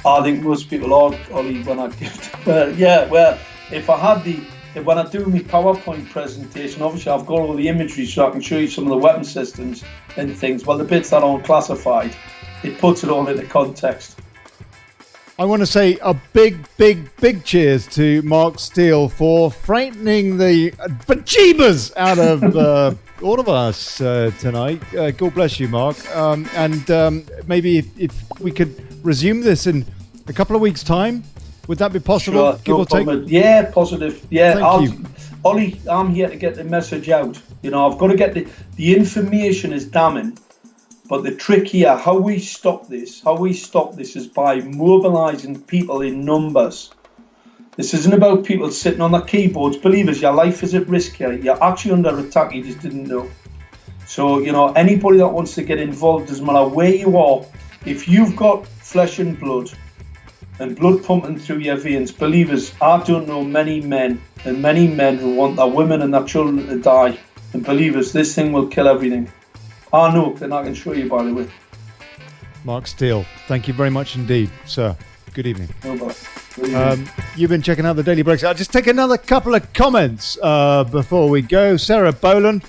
I think most people are, Ollie, when I give well, if I had when I do my PowerPoint presentation, obviously I've got all the imagery so I can show you some of the weapon systems and things. Well, the bits that aren't classified, it puts it all into context. I want to say a big cheers to Mark Steele for frightening the bejeebers out of all of us tonight. God bless you, Mark. And maybe if we could resume this in a couple of weeks' time, would that be possible? Sure, give or take? Yeah, positive. Yeah, Thank you. Ollie, I'm here to get the message out. You know, I've got to get the information is damning. But the trick here, how we stop this is by mobilising people in numbers. This isn't about people sitting on their keyboards. Believe us, your life is at risk here. You're actually under attack, you just didn't know. So, you know, anybody that wants to get involved, doesn't matter where you are, if you've got flesh and blood pumping through your veins, believe us, I don't know many men who want their women and their children to die. And believe us, this thing will kill everything. I know, and I can show you, by the way. Mark Steele, thank you very much indeed, sir. Good evening. No bother. You've been checking out the Daily Brexit. I'll just take another couple of comments before we go. Sarah Boland.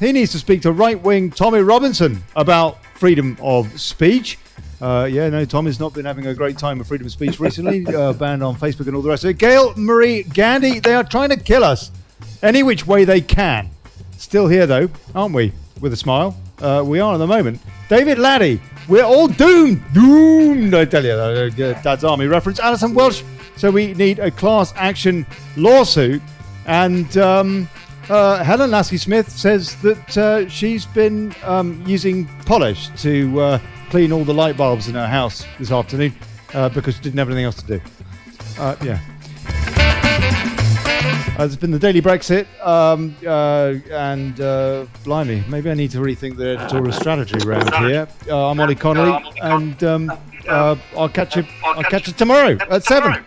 He needs to speak to right-wing Tommy Robinson about freedom of speech. Tommy's not been having a great time with freedom of speech recently, banned on Facebook and all the rest of it. Gail Marie Gandhi, they are trying to kill us any which way they can. Still here, though, aren't we? With a smile. We are at the moment. David Laddie, we're all doomed. Doomed, I tell you. Dad's Army reference. Alison Welsh. So we need a class action lawsuit. And Helen Lasky-Smith says that she's been using polish to clean all the light bulbs in her house this afternoon because she didn't have anything else to do. It's been the Daily Brexit, and blimey, maybe I need to rethink the editorial strategy around here. I'm Olly Connelly, and I'll catch you tomorrow at 7.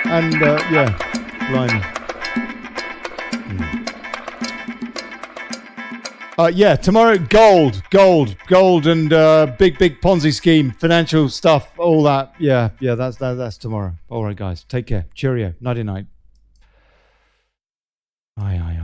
And blimey. Tomorrow, gold, and big Ponzi scheme, financial stuff, all that. That's tomorrow. All right, guys, take care. Cheerio. Nighty night. Aye.